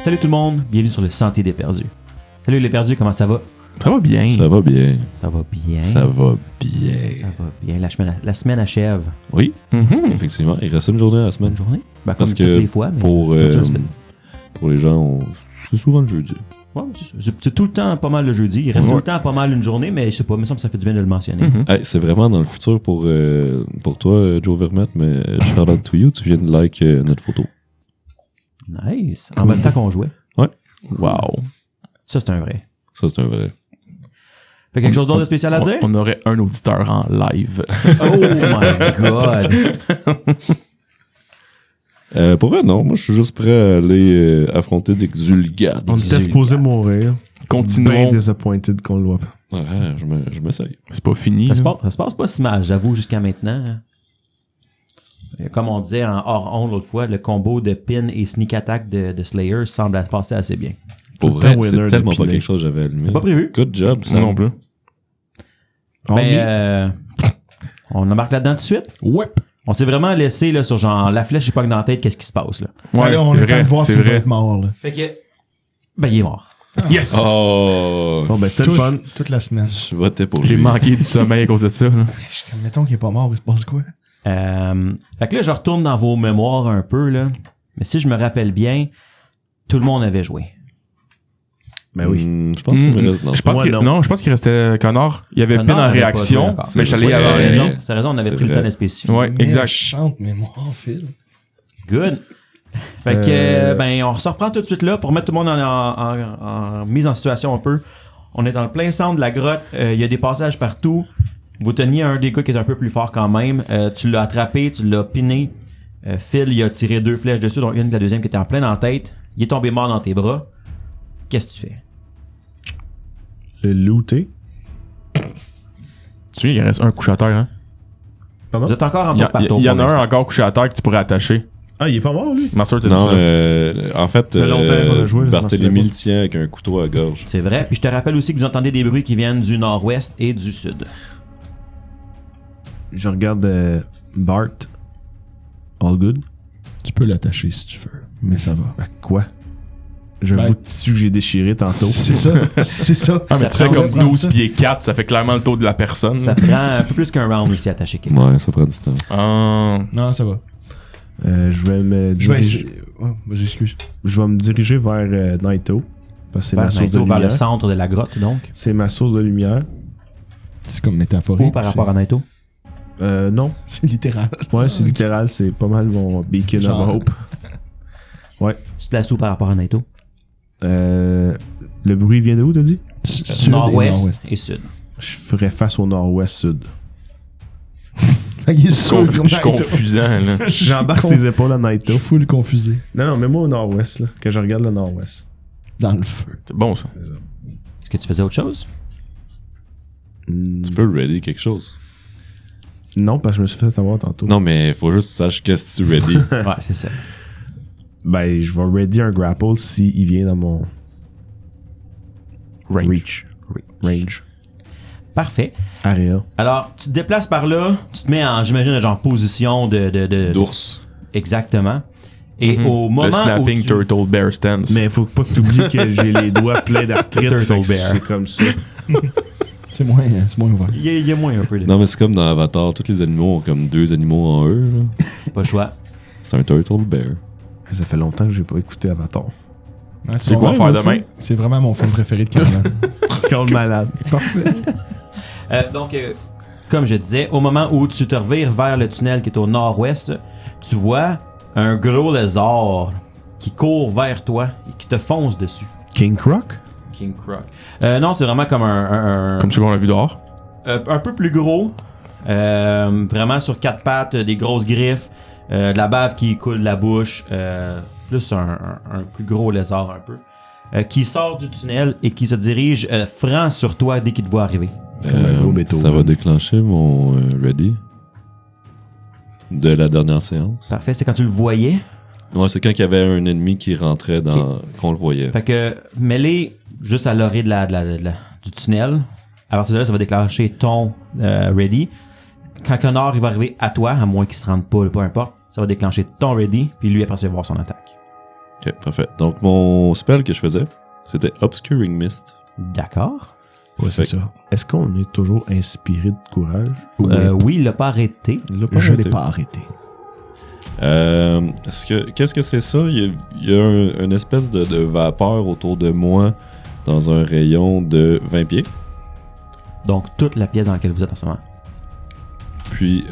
Salut tout le monde, bienvenue sur le Sentier des Perdus. Salut les perdus, comment ça va? Ça va bien. Ça va bien. Ça va bien. Ça va bien. Ça va bien. La semaine achève. Oui, effectivement. Il reste une journée à la semaine. Une journée? Ben, Parce comme que toutes les fois, mais pour la semaine. les gens, c'est souvent le jeudi. Ouais, c'est tout le temps pas mal le jeudi. Il reste tout le temps pas mal une journée, mais je sais pas, il me semble que ça fait du bien de le mentionner. Hey, c'est vraiment dans le futur pour toi, Joe Vermette, mais shout out to you, tu viens de like notre photo. Nice. En même temps qu'on jouait. Ouais. Wow. Ça, c'est un vrai. Ça, c'est un vrai. Fait quelque chose d'autre de spécial à dire? On aurait un auditeur en live. Oh my god! Pour vrai, non. Moi, je suis juste prêt à aller affronter des Xulgad. On était supposé mourir. Continuons. Bien disappointed qu'on le voit pas. Ouais, je m'essaye. C'est pas fini. Ça là. se passe pas si mal, j'avoue, jusqu'à maintenant. Comme on disait en hors-onde l'autre fois, le combo de pin et sneak attack de Slayer semble se passer assez bien. Pour Tout le vrai, temps c'est winner tellement de pas piler. quelque chose que j'avais allumé. C'est pas prévu. Good job, ça. Moi non plus. On embarque là-dedans tout de suite. Ouais. On s'est vraiment laissé là, sur genre la flèche, j'ai pas que dans la tête, qu'est-ce qui se passe là. Ouais, Allez, on c'est est en train vrai. de voir C'est s'il va vrai. être mort, là. Fait que, ben il est mort. Yes! Oh! Bon, ben, c'était le fun. Toute la semaine. Je votais pour lui. J'ai manqué du sommeil à cause de ça. Là. Mettons qu'il est pas mort, il se passe quoi? Fait que là, je retourne dans vos mémoires un peu là. Mais si je me rappelle bien, tout le monde avait joué. Ben oui. Je pense qu'il me reste. Non, Je pense Moi, qu'il- non. non, je pense qu'il restait Connor. Il y avait Connor Pin en avait pas joué réaction, encore. mais je suis allé Ouais. avant T'as lui. raison, t'as raison, on avait C'est pris le vrai. temps de spécifier. Ouais, Mais exact. chante mémoire, Phil. Good. Fait que, ben, on se reprend tout de suite là pour mettre tout le monde en mise en situation un peu. On est dans le plein centre de la grotte. Il y a des passages partout. Vous teniez un des gars qui est un peu plus fort quand même. Tu l'as attrapé, tu l'as piné. Phil, il a tiré 2 flèches dessus, dont une de la deuxième qui était en pleine en tête. Il est tombé mort dans tes bras. Qu'est-ce que tu fais? Le looter. Tu sais, il reste un couché à terre. Hein? Pardon? Vous êtes encore en Il y, tour par il tour. y en pour a un l'instant. encore couché à terre que tu pourrais attacher. Ah, il est pas mort, lui? Ma soeur t'a dit Non, ça. en fait, Ça fait longtemps qu'on a joué, je m'en souviens Barthélemy pas. le tient avec un couteau à gorge. C'est vrai. Puis je te rappelle aussi que vous entendez des bruits qui viennent du nord-ouest et du sud. Je regarde Bart. All good? Tu peux l'attacher si tu veux, mais ça va. À quoi? J'ai un Ben- bout de tissu que j'ai déchiré tantôt. C'est ça. C'est ça. Ah, mais tu fais prend comme aussi 12 ça. pieds 4, ça fait clairement le taux de la personne. Ça prend un peu plus qu'un round ici à attacher quelqu'un. Ouais, ça prend du temps. Ah. Non, ça va. Je vais me Je vais diriger. essayer. Oh, vas-y, excuse. Je vais me diriger vers Naito. Parce que c'est Vers ma source de Naito, vers le lumière. centre de la grotte, donc. C'est ma source de lumière. C'est comme métaphorique. Ou par rapport à Naito. Non. C'est littéral. Ouais, c'est littéral. C'est pas mal mon beacon Genre. of hope. Tu te places où par rapport à Naito? Le bruit vient de où, t'as dit? Sud et Nord-ouest et sud. Je ferais face au nord-ouest-sud. Il est sûr Je suis confusant, là. J'embarque ses épaules à Naito. Full confusé. Non, mais moi au nord-ouest, là. Que je regarde le nord-ouest. Dans le feu. C'est bon, ça. C'est ça. Est-ce que tu faisais autre chose? Tu peux ready quelque chose. Non, parce que je me suis fait avoir tantôt. Non, mais faut juste que tu saches qu'est-ce que tu ready. Ouais, c'est ça. Ben, je vais ready un grapple s'il vient dans mon reach. Range. Parfait. Area. Alors, tu te déplaces par là, tu te mets en, j'imagine, genre position de... D'ours. Exactement. Et au moment Le snapping où tu... turtle bear stance. Mais faut pas que tu oublies que j'ai les doigts pleins d'arthrite. Turtle fait que bear. C'est comme ça. C'est moins ouvert. Il y a moins un peu de... Non, mais c'est comme dans Avatar, tous les animaux ont comme 2 animaux en eux. Là. Pas le choix. C'est un turtle bear. Ça fait longtemps que j'ai pas écouté Avatar. Ouais, C'est quoi vrai, faire moi aussi. demain? C'est vraiment mon film préféré de Carmen. Quand malade. Parfait. Donc, comme je disais, au moment où tu te revires vers le tunnel qui est au nord-ouest, tu vois un gros lézard qui court vers toi et qui te fonce dessus. King Croc? King Croc. Non, c'est vraiment comme Comme celui qu'on a vu dehors. un peu plus gros. Vraiment sur 4 pattes, des grosses griffes, de la bave qui coule de la bouche. Plus un plus gros lézard un peu. Qui sort du tunnel et qui se dirige franc sur toi dès qu'il te voit arriver. un gros Beethoven. Ça va déclencher mon ready de la dernière séance. Parfait, c'est quand tu le voyais. Ouais, c'est quand il y avait un ennemi qui rentrait dans... qu'on le voyait. Fait que mets-les juste à l'orée du tunnel. À partir de là, ça va déclencher ton ready. Quand Connor il va arriver à toi, à moins qu'il se rende pas, peu importe, ça va déclencher ton ready, puis lui après ça, il va voir son attaque. Ok, parfait. Donc, mon spell que je faisais, c'était Obscuring Mist. D'accord. Ouais, c'est ça. Est-ce qu'on est toujours inspiré de courage? Oui, il l'a pas arrêté. Il l'a pas Je arrêté. l'ai pas arrêté. Qu'est-ce que c'est ça? Il y a une espèce de vapeur autour de moi dans un rayon de 20 pieds. Donc, toute la pièce dans laquelle vous êtes en ce moment. Puis,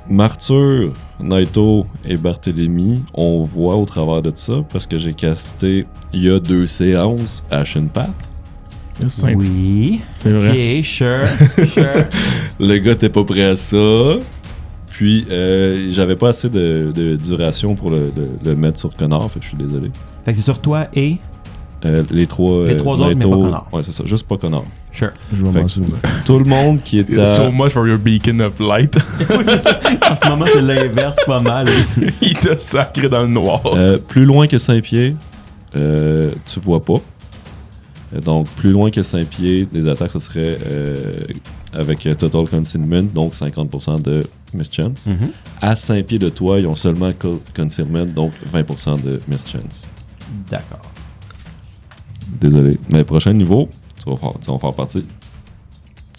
Martyr, Naito et Barthélemy, on voit au travers de ça parce que j'ai casté il y a 2 séances Ashen Path. C'est Oui. C'est vrai. Ok, sure. Le gars était pas prêt à ça. Puis, j'avais pas assez de duration pour le mettre sur Connor, fait que je suis désolé. Fait que c'est sur toi et... Les trois autres, mais pas Connor. Ouais, c'est ça, juste pas Connor. Sure. Je vais Fait m'en que- souvenir. Tout le monde qui est à... So much for your beacon of light. Oui, c'est ça. En ce moment, c'est l'inverse pas mal. Il t'a sacré dans le noir. Plus loin que 5 pieds, tu vois pas. Donc, plus loin que 5 pieds, les attaques, ça serait avec Total Concealment, donc 50% de Mischance. Mhm. À 5 pieds de toi, ils ont seulement Concealment, donc 20% de Mischance. D'accord. Désolé. Mais prochain niveau, tu vas faire partie.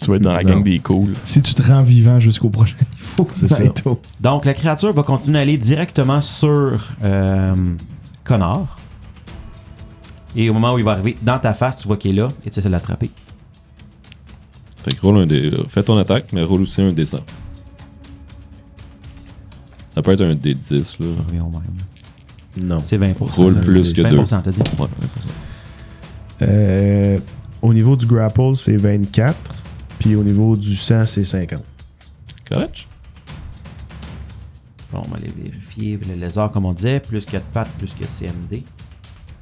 Tu vas être dans la gang des cools. Si tu te rends vivant jusqu'au prochain niveau, C'est ça. Naito. Donc, la créature va continuer à aller directement sur Connor. Et au moment où il va arriver dans ta face, tu vois qu'il est là et tu essaies de l'attraper. Fait que roule un dé. Fais ton attaque, mais roule aussi un D100. Ça peut être un D10, là. Je reviens au même. Non. C'est 20%. Roule plus que 2. 20%, t'as dit. Ouais, 20%. Au niveau du grapple, c'est 24. Puis au niveau du sang, c'est 50. Correct? Bon, on va aller vérifier. Le lézard, comme on disait, plus que de pattes, plus que de CMD.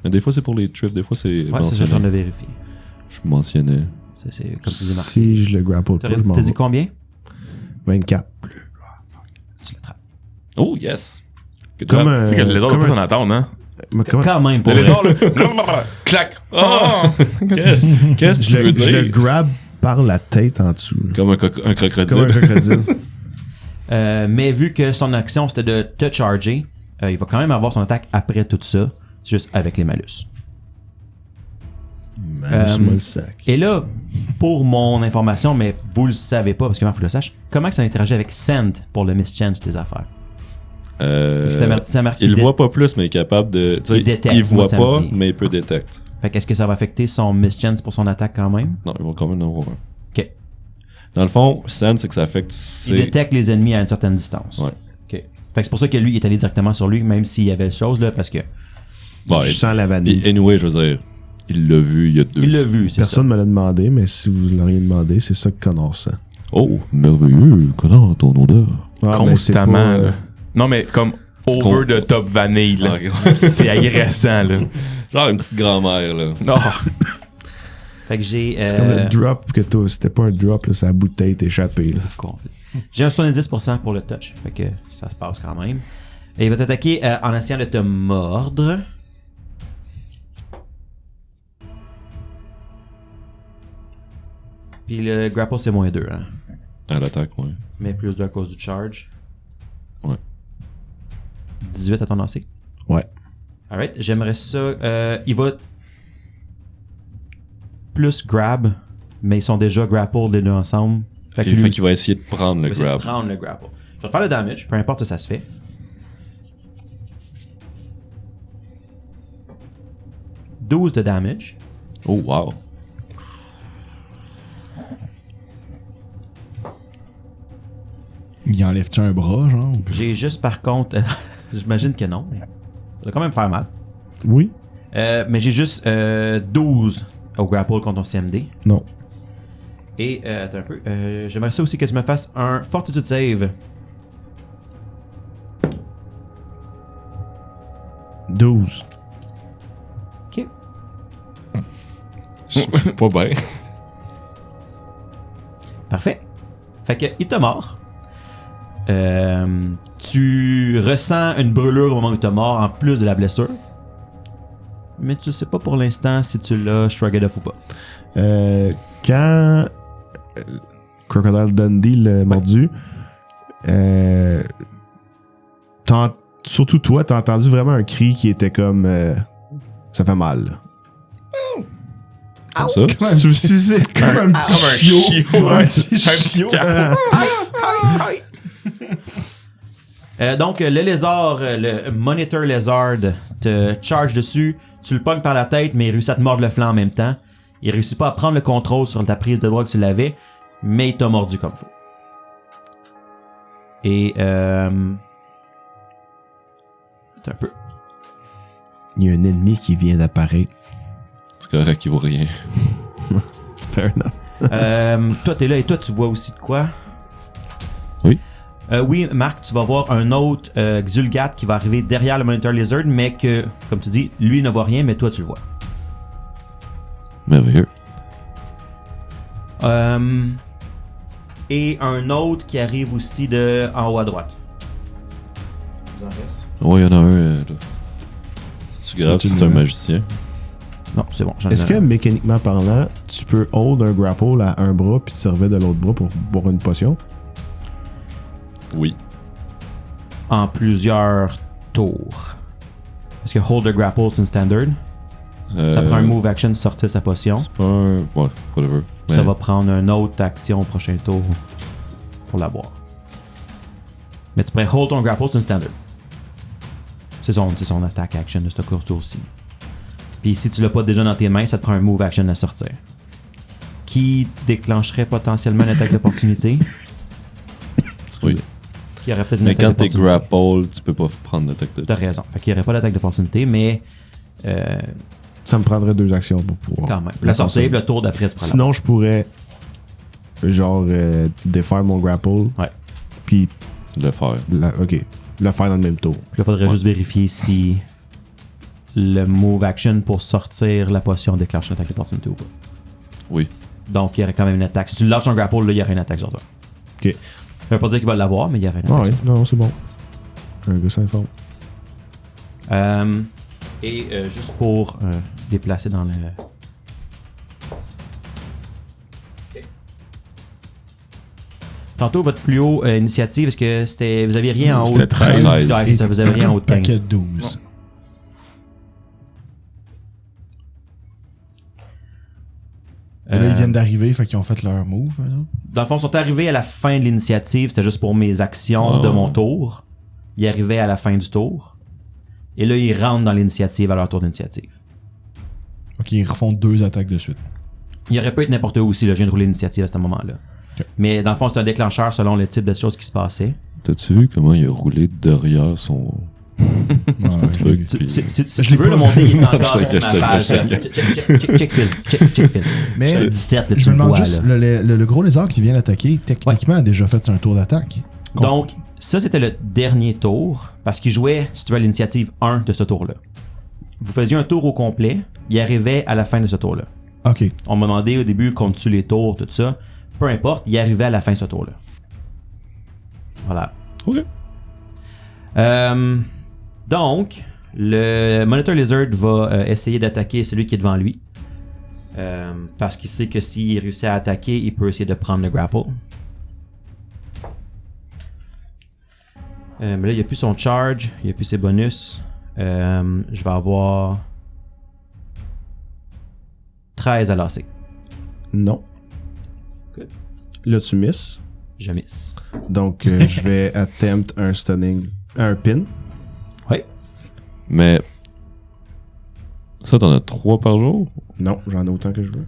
Mais des fois, c'est pour les trips, des fois, c'est Ouais, c'est ça, je suis en train de vérifier. Je mentionnais. C'est comme tu dis, marqué. Si je le grapple pas, je m'en T'as dit vais. combien? 24. Tu l'attrapes. Oh, yes! Good Comme job. Tu sais que le lézard doit comme pas un- s'en attendre, hein? mais comment- Quand même, pour Le vrai. lézard, là. Clac! Oh! Qu'est-ce que je tu veux le dire? grab par la tête en dessous. Comme un Comme un crocodile. crocodile. Mais vu que son action c'était de te charger, il va quand même avoir son attaque après tout ça, juste avec les malus. Malus-moi le sac. Et là, pour mon information, mais vous le savez pas parce que moi faut que je le sache, comment que ça interagit avec Send pour le mischance des affaires? Ça marque Il voit pas plus, mais il est capable de. Tu sais, Il détecte, il voit moi, ça me pas, dit. mais il peut détecter. Fait qu'est-ce que ça va affecter son mischance pour son attaque quand même? Non, il va quand même en avoir un. Ok. Dans le fond, Sand, c'est que ça affecte. Il détecte les ennemis à une certaine distance. Ouais. Ok. Fait que c'est pour ça que lui il est allé directement sur lui, même s'il y avait chose là, parce que Bon, Je sens la vanille. puis anyway, je veux dire, il l'a vu il y a 2 il l'a vu, c'est Personne ne me l'a demandé, mais si vous l'auriez demandé, c'est ça que Connor sent. Oh, merveilleux, Connor, ton odeur. Ah, mais c'est Constamment, pas, là. Non, mais comme over the top vanille, là. C'est agressant, là. Genre une petite grand-mère, là. Non. ça. Fait que j'ai. C'est comme le drop que toi, c'était pas un drop, là, c'est la bouteille échappée. Là. J'ai un 70% pour le touch. Fait que ça se passe quand même. Et il va t'attaquer en essayant de te mordre. Puis le grapple c'est moins 2, hein. À l'attaque, ouais. Mais plus 2 à cause du charge. Ouais. 18 à ton AC. Ouais. Alright, j'aimerais ça. Il va plus grab, mais ils sont déjà grappled les deux ensemble. Fait Il lui, fait qu'il va essayer de prendre il le va essayer de grab. prendre le grapple. Je vais te faire le damage, peu importe si ça se fait. « 12 de damage. Oh, wow. Il enlève-tu un bras, genre? J'ai juste par contre... J'imagine que non, mais ça va quand même faire mal. Oui? Mais j'ai juste 12 au grapple contre ton CMD. Non. Et, attends un peu. J'aimerais ça aussi que tu me fasses un Fortitude Save. 12. Ok. Pas bien. Parfait. Fait que, il te mord. Tu ressens une brûlure au moment où il te mord en plus de la blessure. Mais tu sais pas pour l'instant si tu l'as shrugged off ou pas. Quand Crocodile Dundee l'a mordu, surtout toi, t'as entendu vraiment un cri qui était comme... ça fait mal, là. Comme ça. C'est comme un petit chiot. Un petit Donc, le lézard, le Monitor Lizard, te charge dessus. Tu le pognes par la tête, mais il réussit à te mordre le flanc en même temps. Il réussit pas à prendre le contrôle sur ta prise de bras que tu l'avais, mais il t'a mordu comme faut. Et, un peu. Il y a un ennemi qui vient d'apparaître. C'est correct, il vaut rien. Fair enough. Toi, t'es là et toi, tu vois aussi de quoi? Oui. Oui, Marc, tu vas voir un autre Xulgat qui va arriver derrière le Monitor Lizard, mais que, comme tu dis, lui ne voit rien, mais toi, tu le vois. Merveilleux. Et un autre qui arrive aussi de en haut à droite. Vous en reste? Ouais, il y en a un, là. C'est grave, c'est un magicien. Non, c'est bon. Est-ce que, mécaniquement parlant, tu peux hold un grapple à un bras puis te servir de l'autre bras pour boire une potion? Oui. En plusieurs tours. Parce que hold a grapple, c'est une standard. Ça prend un move action de sortir sa potion. C'est pas un... Ouais, whatever. Ça Mais- va prendre une autre action au prochain tour pour la boire. Mais tu pourrais hold ton grapple, c'est une standard. C'est son attack action de ce court tour-ci. Puis si tu l'as pas déjà dans tes mains, ça te prend un move action à sortir. Qui déclencherait potentiellement une attaque d'opportunité. Oui. Qui aurait peut-être une Mais attaque quand t'es d'opportunité. grapple, tu peux pas prendre d'attaque de... T'as raison. Fait qu'il n'y aurait pas d'attaque d'opportunité, mais Ça me prendrait 2 actions pour pouvoir. quand même. La sortie, le tour d'après, tu prends la Sinon, je pourrais, genre, défaire mon grapple. Ouais. Puis, Le faire. le faire dans le même tour. Puis là, faudrait juste vérifier si le move action pour sortir la potion déclenche une attaque d'opportunité ou pas. Oui. Donc, il y aurait quand même une attaque. Si tu lâches ton grapple, là, il y aurait une attaque sur toi. Ok. Ça veut pas dire qu'il va l'avoir, mais il y aurait une Ah attaque. ouais, non, c'est bon. Un gars s'informe. Juste pour déplacer dans le... Ok. Tantôt, votre plus haut initiative, est-ce que c'était... Vous aviez rien en haut C'était 13. Ouais, c'est ça, vous avez rien en haut de 15. Paquet de 12. Là, ils viennent d'arriver, fait qu'ils ont fait leur move. Là. Dans le fond, ils sont arrivés à la fin de l'initiative. C'était juste pour mes actions de mon tour. Ils arrivaient à la fin du tour. Et là, ils rentrent dans l'initiative à leur tour d'initiative. Ok, ils refont 2 attaques de suite. Il aurait pu être n'importe où aussi. Là, je viens de rouler l'initiative à ce moment-là. Ok. Mais dans le fond, c'est un déclencheur selon le type de choses qui se passaient. T'as-tu vu comment il a roulé derrière son truc? puis- Si Je tu l'ai veux pas le monter, vu. il est encore Je sur ma te- page. je te- Check Phil. Check Phil. Mais J'étais 17, là, je tu me le demande vois. juste, Là. le gros lézard qui vient d'attaquer, techniquement, a déjà fait un tour d'attaque. Donc, ça, c'était le dernier tour, parce qu'il jouait, si tu veux, à l'initiative 1 de ce tour-là. Vous faisiez un tour au complet, il arrivait à la fin de ce tour-là. Ok. On m'a demandé au début, comptes-tu les tours, tout ça. Peu importe, il arrivait à la fin de ce tour-là. Voilà. Ok. Donc, le Monitor Lizard va essayer d'attaquer celui qui est devant lui. Parce qu'il sait que s'il réussit à attaquer, il peut essayer de prendre le grapple. Mais là, il n'y a plus son charge, il n'y a plus ses bonus. Je vais avoir 13 à lancer. Non. Good. Là, tu misses. Je miss. Donc, je vais attempt un stunning. Un pin. Oui. Mais... Ça, t'en as 3 par jour? Non, j'en ai autant que je veux.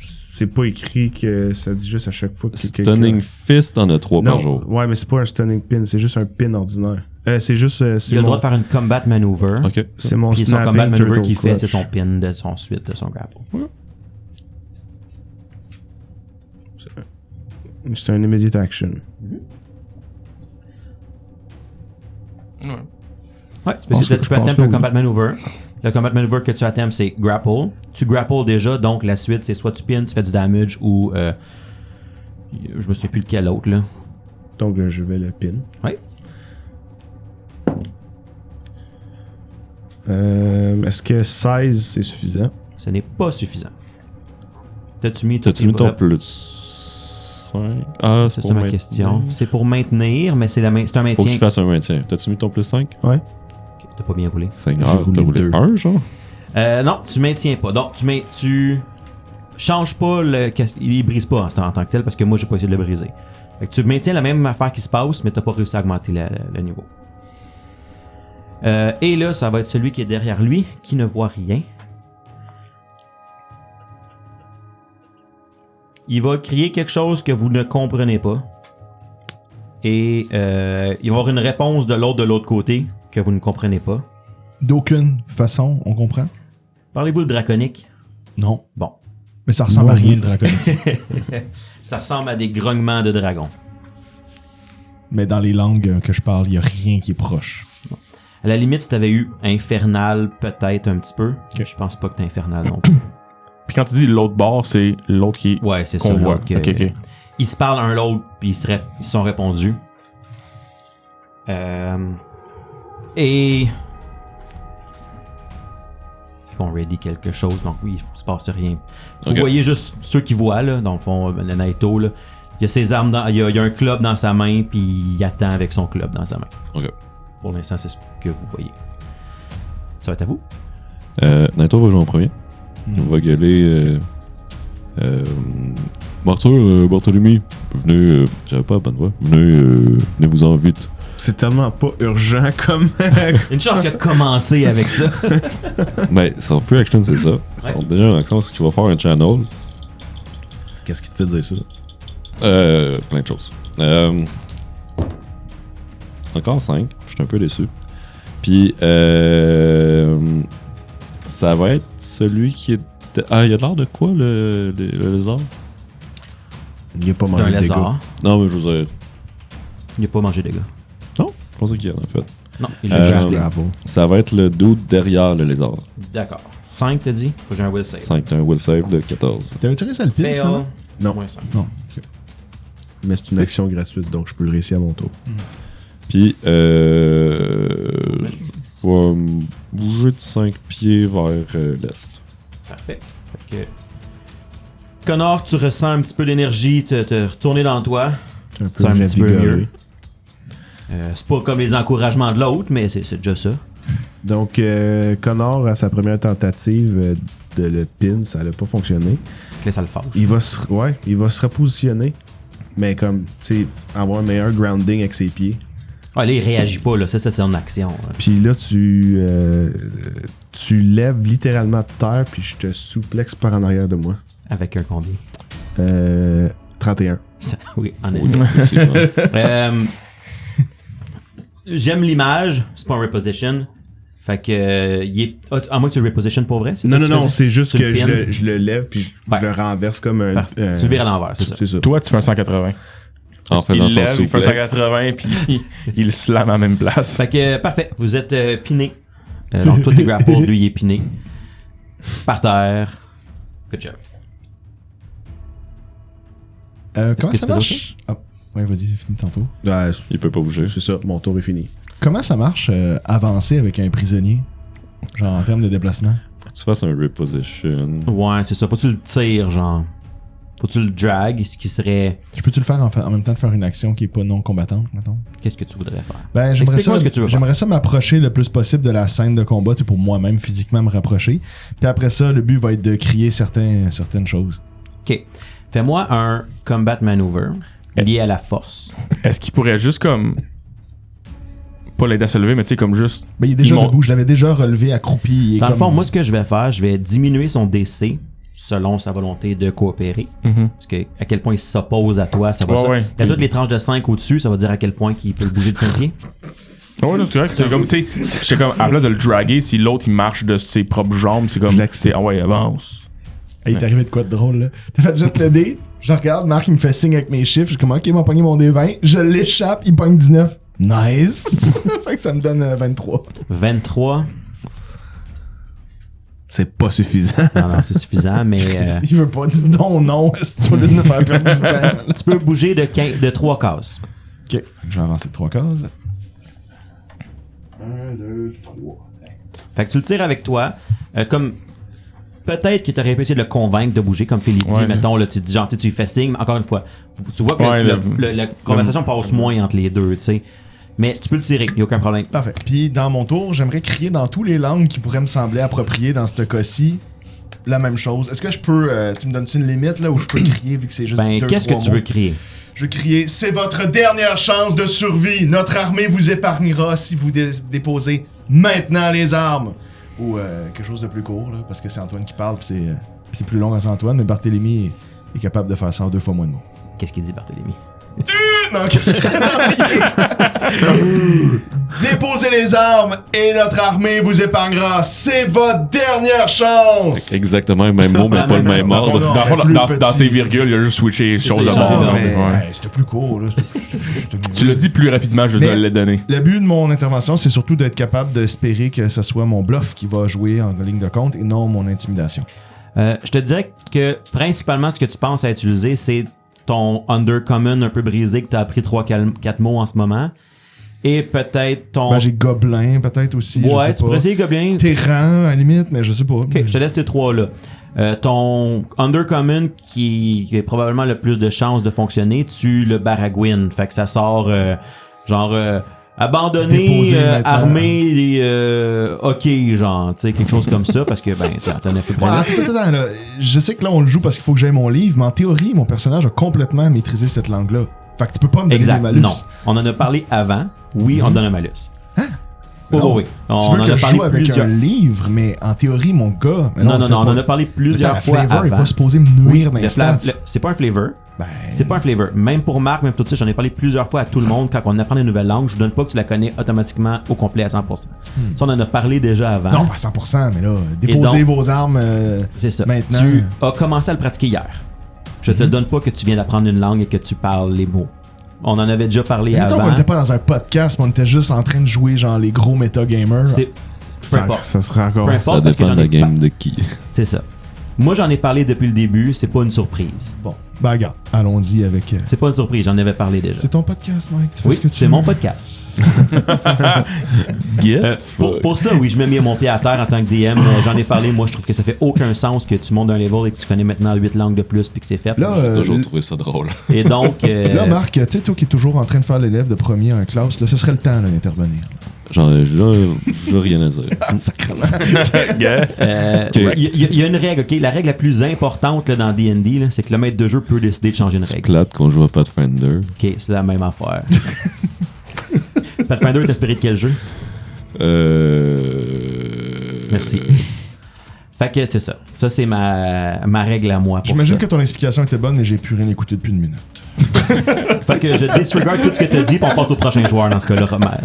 C'est pas écrit que ça dit juste à chaque fois que Stunning Fist, t'en as 3 Non, par jour. ouais, mais c'est pas un stunning pin, c'est juste un pin ordinaire. C'est juste. C'est Il a le mon, droit de faire une combat maneuver. Ok. c'est mon Puis son combat snapping maneuver turtle qu'il fait, clutch. c'est son pin de son suite, de son grapple. C'est un immediate action. Ouais, Je pense tu peux que attempter un oui. combat maneuver. Le combat maneuver que tu attemptes, c'est grapple. Tu grapples déjà, donc la suite, c'est soit tu pins, tu fais du damage, ou je me souviens plus lequel l'autre, là. Donc, je vais le pin. Ouais. Est-ce que 16 c'est suffisant? Ce n'est pas suffisant. T'as-tu mis T'as-tu mis ton bonus? plus Ah, C'est ça ma question. C'est pour maintenir, mais c'est un Faut maintien. que tu fasses un maintien. T'as-tu mis ton plus 5? Ouais. T'as pas bien roulé. Seigneur, roulé t'as roulé deux. 1, genre? Non, tu maintiens pas. Donc, tu changes pas il brise pas en tant que tel parce que moi, j'ai pas essayé de le briser. Fait que tu maintiens la même affaire qui se passe, mais t'as pas réussi à augmenter le niveau. Et là, ça va être celui qui est derrière lui, qui ne voit rien. Il va crier quelque chose que vous ne comprenez pas. Et il va y avoir une réponse de l'autre côté que vous ne comprenez pas. D'aucune façon, on comprend? Parlez-vous le draconique? Non. Bon. Mais ça ressemble Moi, à rien, oui. le draconique. Ça ressemble à des grognements de dragon. Mais dans les langues que je parle, il n'y a rien qui est proche. À la limite, si t'avais eu infernal, peut-être un petit peu. Ok. Je pense pas que t'as infernal non plus. Puis quand tu dis l'autre bord, c'est l'autre qui Ouais, c'est ça. qu'on voit. donc, Ok. Ils se parlent un l'autre, puis ils se sont répondus. Et... Ils ont ready quelque chose, donc oui, il se passe rien. Vous Ok. voyez juste ceux qui voient, là, dans le fond, le Naito, là. Il y a ses armes, il y a un club dans sa main, puis il attend avec son club dans sa main. Ok. Pour l'instant, c'est ce que vous voyez. Ça va être à vous? Naito va jouer en premier. Il va gueuler. Barthélemy, venez. J'avais pas la bonne voix. Venez vous en vite. C'est tellement pas urgent comme. Une chance qu'il a commencé avec ça. Mais son free action, c'est ça. Donc, déjà, une action, c'est qu'il va faire un channel. Qu'est-ce qui te fait dire ça? Plein de choses. Encore 5. Je suis un peu déçu. Puis, ça va être celui qui est. Ah, il a l'air de quoi, le lézard? Il a pas Un mangé de dégâts. lézard. Non, mais je veux dire. Il n'a pas mangé de dégâts. Non, je pensais qu'il y en a fait. Non, il a Euh, juste des- Grapple. Ça va être le dude derrière le lézard. D'accord. 5, t'as dit? Faut que j'ai un will save. 5, t'as un will save de 14. T'avais tiré ça le pile, Fail. finalement? Non. Moins 5. Non. Ok. Mais c'est une action gratuite, donc je peux le réussir à mon tour. Puis, je vais me bouger de 5 pieds vers l'est. Parfait. Fait que... Connor, tu ressens un petit peu d'énergie te retourner dans toi. Un peu C'est un petit peu revigoré. mieux. C'est pas comme les encouragements de l'autre, mais c'est déjà ça. Donc, Connor, à sa première tentative de le pin, ça n'a pas fonctionné. Là, ça le fâche. Il va se repositionner, mais comme, tu sais, avoir un meilleur grounding avec ses pieds. Ouais, là, il réagit pas, là. Ça, c'est son action. Hein. Puis là, tu lèves littéralement de terre, puis je te souplexe par en arrière de moi. Avec un combien? 31. Oui, en effet. Effectivement. J'aime l'image, c'est pas un reposition. Fait que, à moins que tu le reposition pour vrai. c'est Non, ça non, que tu non, faisais? c'est juste Tu que le je pines? le lève, puis je Ouais. le renverse comme un. Parfait. Tu le vires à l'envers, c'est ça. C'est ça. Toi, tu fais un 180. En faisant Il son lève, il fait un souplex. 180, puis il le slam à la même place. Fait que, parfait. Vous êtes piné. Donc, toi, t'es grappled, lui, il est piné. Par terre. Good job. Comment que ça tu faisais marche? Ah, ouais, vas-y, j'ai fini tantôt. Ouais, Il peut pas bouger. c'est ça, mon tour est fini. Comment ça marche avancer avec un prisonnier? Genre en termes de déplacement? Faut que tu fasses un reposition. Ouais, c'est ça. Faut que tu le tires, genre. Faut que tu le drag, ce qui serait... Je peux-tu le faire en même temps de faire une action qui est pas non combattante, mettons? Qu'est-ce que tu voudrais faire? Ben, j'aimerais Explique-moi ça, ce que tu veux faire. j'aimerais ça m'approcher le plus possible de la scène de combat, tu sais, pour moi-même physiquement me rapprocher. Puis après ça, le but va être de crier certaines choses. OK. Fais-moi un combat maneuver lié à la force. Est-ce qu'il pourrait juste comme. Pas l'aider à se lever, mais tu sais, comme juste. Ben, il est déjà Ils m'ont- debout, je l'avais déjà relevé accroupi. il est Dans le comme- fond, moi, ce que je vais faire, je vais diminuer son DC selon sa volonté de coopérer. Parce que à quel point il s'oppose à toi, ça va Ouais, ça. ouais. Il y a toutes les tranches de 5 au-dessus, ça va dire à quel point il peut le bouger de 5 pieds. Ouais, non, c'est correct. C'est comme, tu sais, c'est comme, à la place de le draguer, si l'autre il marche de ses propres jambes, c'est comme. Je l'accepte. C'est, ah ouais, avance. Hey, il t'est arrivé de quoi de drôle, là? T'as fait jet le dé, je regarde, Marc, il me fait signe avec mes chiffres, je suis comme, ok, il m'a pogné mon D20, je l'échappe, il pogne 19. Nice! Fait que ça me donne 23. 23. C'est pas suffisant. Non, c'est suffisant, mais S'il veut pas, dis donc non, si tu veux me faire perdre du temps. tu peux bouger de 3 cases. Ok, je vais avancer de 3 cases. 1, 2, 3. Fait que tu le tires avec toi. Comme peut-être que t'aurais pu essayer de le convaincre de bouger, comme Philly dit, mettons, là, tu dis genre, tu lui fais signe, mais encore une fois, tu vois que la conversation passe moins entre les deux, tu sais. Mais tu peux le tirer, y a aucun problème. Parfait. Puis dans mon tour, j'aimerais crier dans toutes les langues qui pourraient me sembler appropriées dans ce cas-ci la même chose. Est-ce que je peux, tu me donnes-tu une limite là où je peux crier vu que c'est juste qu'est-ce que tu veux crier? Je veux crier, c'est votre dernière chance de survie. Notre armée vous épargnera si vous déposez maintenant les armes. Ou quelque chose de plus court, là, parce que c'est Antoine qui parle, puis c'est plus long que Antoine, mais Barthélemy est capable de faire ça en 2 fois moins de mots. Qu'est-ce qu'il dit, Barthélemy? Non, qu'est-ce que déposez les armes et notre armée vous épargnera. C'est votre dernière chance. Exactement le même mot, mais pas le même ordre. Dans ses virgules, il a juste switché les choses à bord. C'était plus court. Là. Tu l'as dit plus rapidement, je te l'ai donné. Le but de mon intervention, c'est surtout d'être capable d'espérer que ce soit mon bluff qui va jouer en ligne de compte et non mon intimidation. Je te dirais que principalement ce que tu penses à utiliser, c'est ton Undercommon un peu brisé que t'as appris 3-4 mots en ce moment. Et peut-être ton... j'ai Gobelin peut-être aussi, ouais, tu pourrais essayer Gobelin. Terran à la limite, mais je sais pas. Ok, je te laisse ces 3-là. Ton Undercommon qui a probablement le plus de chances de fonctionner, tu le Baragouin. Fait que ça sort abandonné, armé, ok, genre, tu sais, quelque chose comme ça, parce que, t'en as fait près là. Attends, là. Je sais que là, on le joue parce qu'il faut que j'aie mon livre, mais en théorie, mon personnage a complètement maîtrisé cette langue-là. Fait que tu peux pas me donner des malus. Non. On en a parlé avant. Oui, on donne un malus. Hein? Oui. Tu veux que je joue avec un livre, mais en théorie, mon gars... Non, on en a parlé plusieurs fois avant. Le flavor est pas supposé me nuire dans les stats. C'est pas un flavor. C'est pas un flavor. Même pour Marc, même tout ça, j'en ai parlé plusieurs fois à tout le monde. Quand on apprend une nouvelle langue, je vous donne pas que tu la connais automatiquement au complet à 100%. Ça, on en a parlé déjà avant. Non, pas à 100%, mais là, déposez vos armes c'est ça. Maintenant. Tu as commencé à le pratiquer hier. Je te donne pas que tu viens d'apprendre une langue et que tu parles les mots. On en avait déjà parlé avant. On était pas dans un podcast, mais on était juste en train de jouer genre les gros metagamers. Peu importe. Ça sera encore... Ça dépend de la game de qui. C'est ça. Moi, j'en ai parlé depuis le début, c'est pas une surprise. Bon, regarde, allons-y avec... C'est pas une surprise, j'en avais parlé déjà. C'est ton podcast, Mike. Tu fais oui, ce que tu c'est veux. mon podcast. Pour ça, oui, je me mets mon pied à terre en tant que DM. J'en ai parlé, moi, je trouve que ça fait aucun sens que tu montes d'un level et que tu connais maintenant 8 langues de plus puis que c'est fait. Là, j'ai toujours trouvé ça drôle. Et donc... Là, Marc, tu sais, toi qui es toujours en train de faire l'élève de premier en classe, là, ce serait le temps là, d'intervenir. J'ai rien à dire. Il y a une règle, ok? La règle la plus importante là, dans D&D, c'est que le maître de jeu peut décider de changer une règle. C'est plate qu'on joue à Pathfinder. Ok, c'est la même affaire. Pathfinder est inspiré de quel jeu? Merci. Fait que c'est ça. Ça, c'est ma règle à moi. J'imagine que ton explication était bonne, mais j'ai plus rien écouté depuis une minute. Fait que je disregard tout ce que t'as dit, puis on passe au prochain joueur dans ce cas-là, Romain.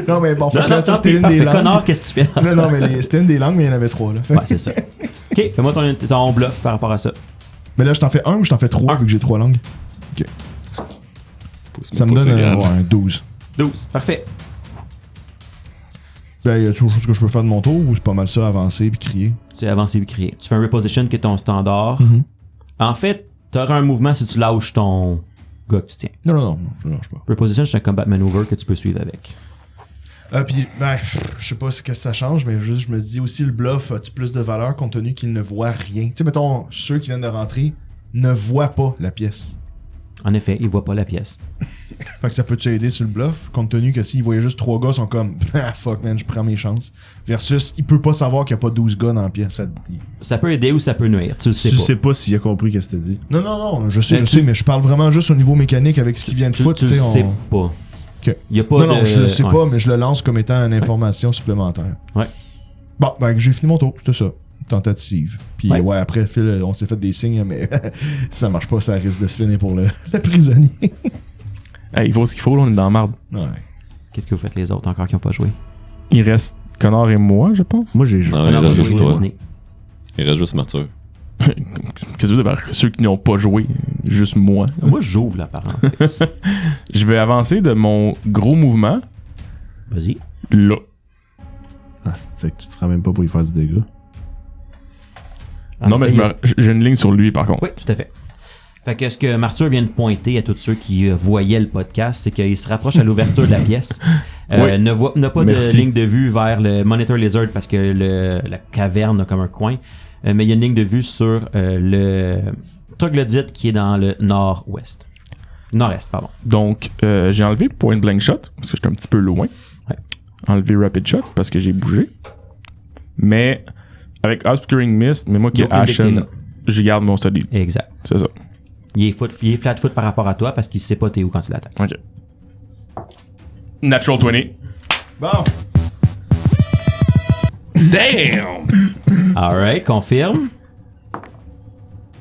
Non, mais bon, ça, c'était une des langues. Connard, qu'est-ce que tu fais? Non, mais c'était une des langues, mais il y en avait 3, là. Ouais, c'est ça. Ok, fais-moi ton bluff par rapport à ça. Mais là, je t'en fais 1 ou je t'en fais 3 vu que j'ai 3 langues? Ok. Ça me donne un 12. 12, parfait. Ben, y a toujours chose que je peux faire de mon tour ou c'est pas mal ça, avancer puis crier? C'est avancer puis crier. Tu fais un reposition qui est ton standard. En fait, t'auras un mouvement si tu lâches ton gars que tu tiens. Non, je lâche pas. Reposition, c'est un combat maneuver que tu peux suivre avec. Puis, je sais pas ce que ça change, mais juste, je me dis aussi, le bluff a-tu plus de valeur compte tenu qu'il ne voit rien? Tu sais, mettons, ceux qui viennent de rentrer ne voient pas la pièce. En effet, ils voient pas la pièce. Fait que ça peut t'aider sur le bluff, compte tenu que s'ils voyaient juste 3 gars, ils sont comme fuck man, je prends mes chances. Versus, il peut pas savoir qu'il y a pas 12 gars dans la pièce. Ça peut aider ou ça peut nuire, tu le sais pas. Tu sais pas s'il a compris qu'est-ce que t'as dit. Non, je sais, mais je parle vraiment juste au niveau mécanique avec ce qu'il vient de foutre. Tu le sais pas. Okay. Y a pas non, je le sais pas, mais je le lance comme étant une information supplémentaire. Ouais. Bon, j'ai fini mon tour, c'était ça. Tentative. Puis ouais, après, Phil, on s'est fait des signes, mais si ça marche pas, ça risque de se finir pour le prisonnier. Hey, il faut ce qu'il faut, là, on est dans la marde. Ouais. Qu'est-ce que vous faites les autres encore qui ont pas joué? Il reste Connor et moi, je pense. Moi, j'ai joué. Non, il reste juste toi. Il reste juste Martyr. Qu'est-ce que tu veux dire? Ceux qui n'ont pas joué, juste moi. Moi, j'ouvre la parenthèse. Je vais avancer de mon gros mouvement. Vas-y. Là. C'est que tu te ramènes pas pour lui faire du dégât. Non, mais j'ai une ligne sur lui, par contre. Oui, tout à fait. Fait que ce que Martyr vient de pointer à tous ceux qui voyaient le podcast, c'est qu'il se rapproche à l'ouverture de la pièce. Oui. N'a pas Merci. de ligne de vue vers le Monitor Lizard parce que la caverne a comme un coin. Mais il y a une ligne de vue sur le troglodyte qui est dans le nord-ouest. Nord-est, pardon. Donc, j'ai enlevé Point Blank Shot parce que j'étais un petit peu loin. Ouais. Enlevé Rapid Shot parce que j'ai bougé. Mais avec Obscuring Mist, mais moi qui Il est y a aucun dé qui est Ashen, là. je garde mon solide. Exact. C'est ça. Il est flat-foot par rapport à toi parce qu'il sait pas t'es où quand tu l'attaques. Ok. Natural 20. Bon. Damn! Alright, confirme.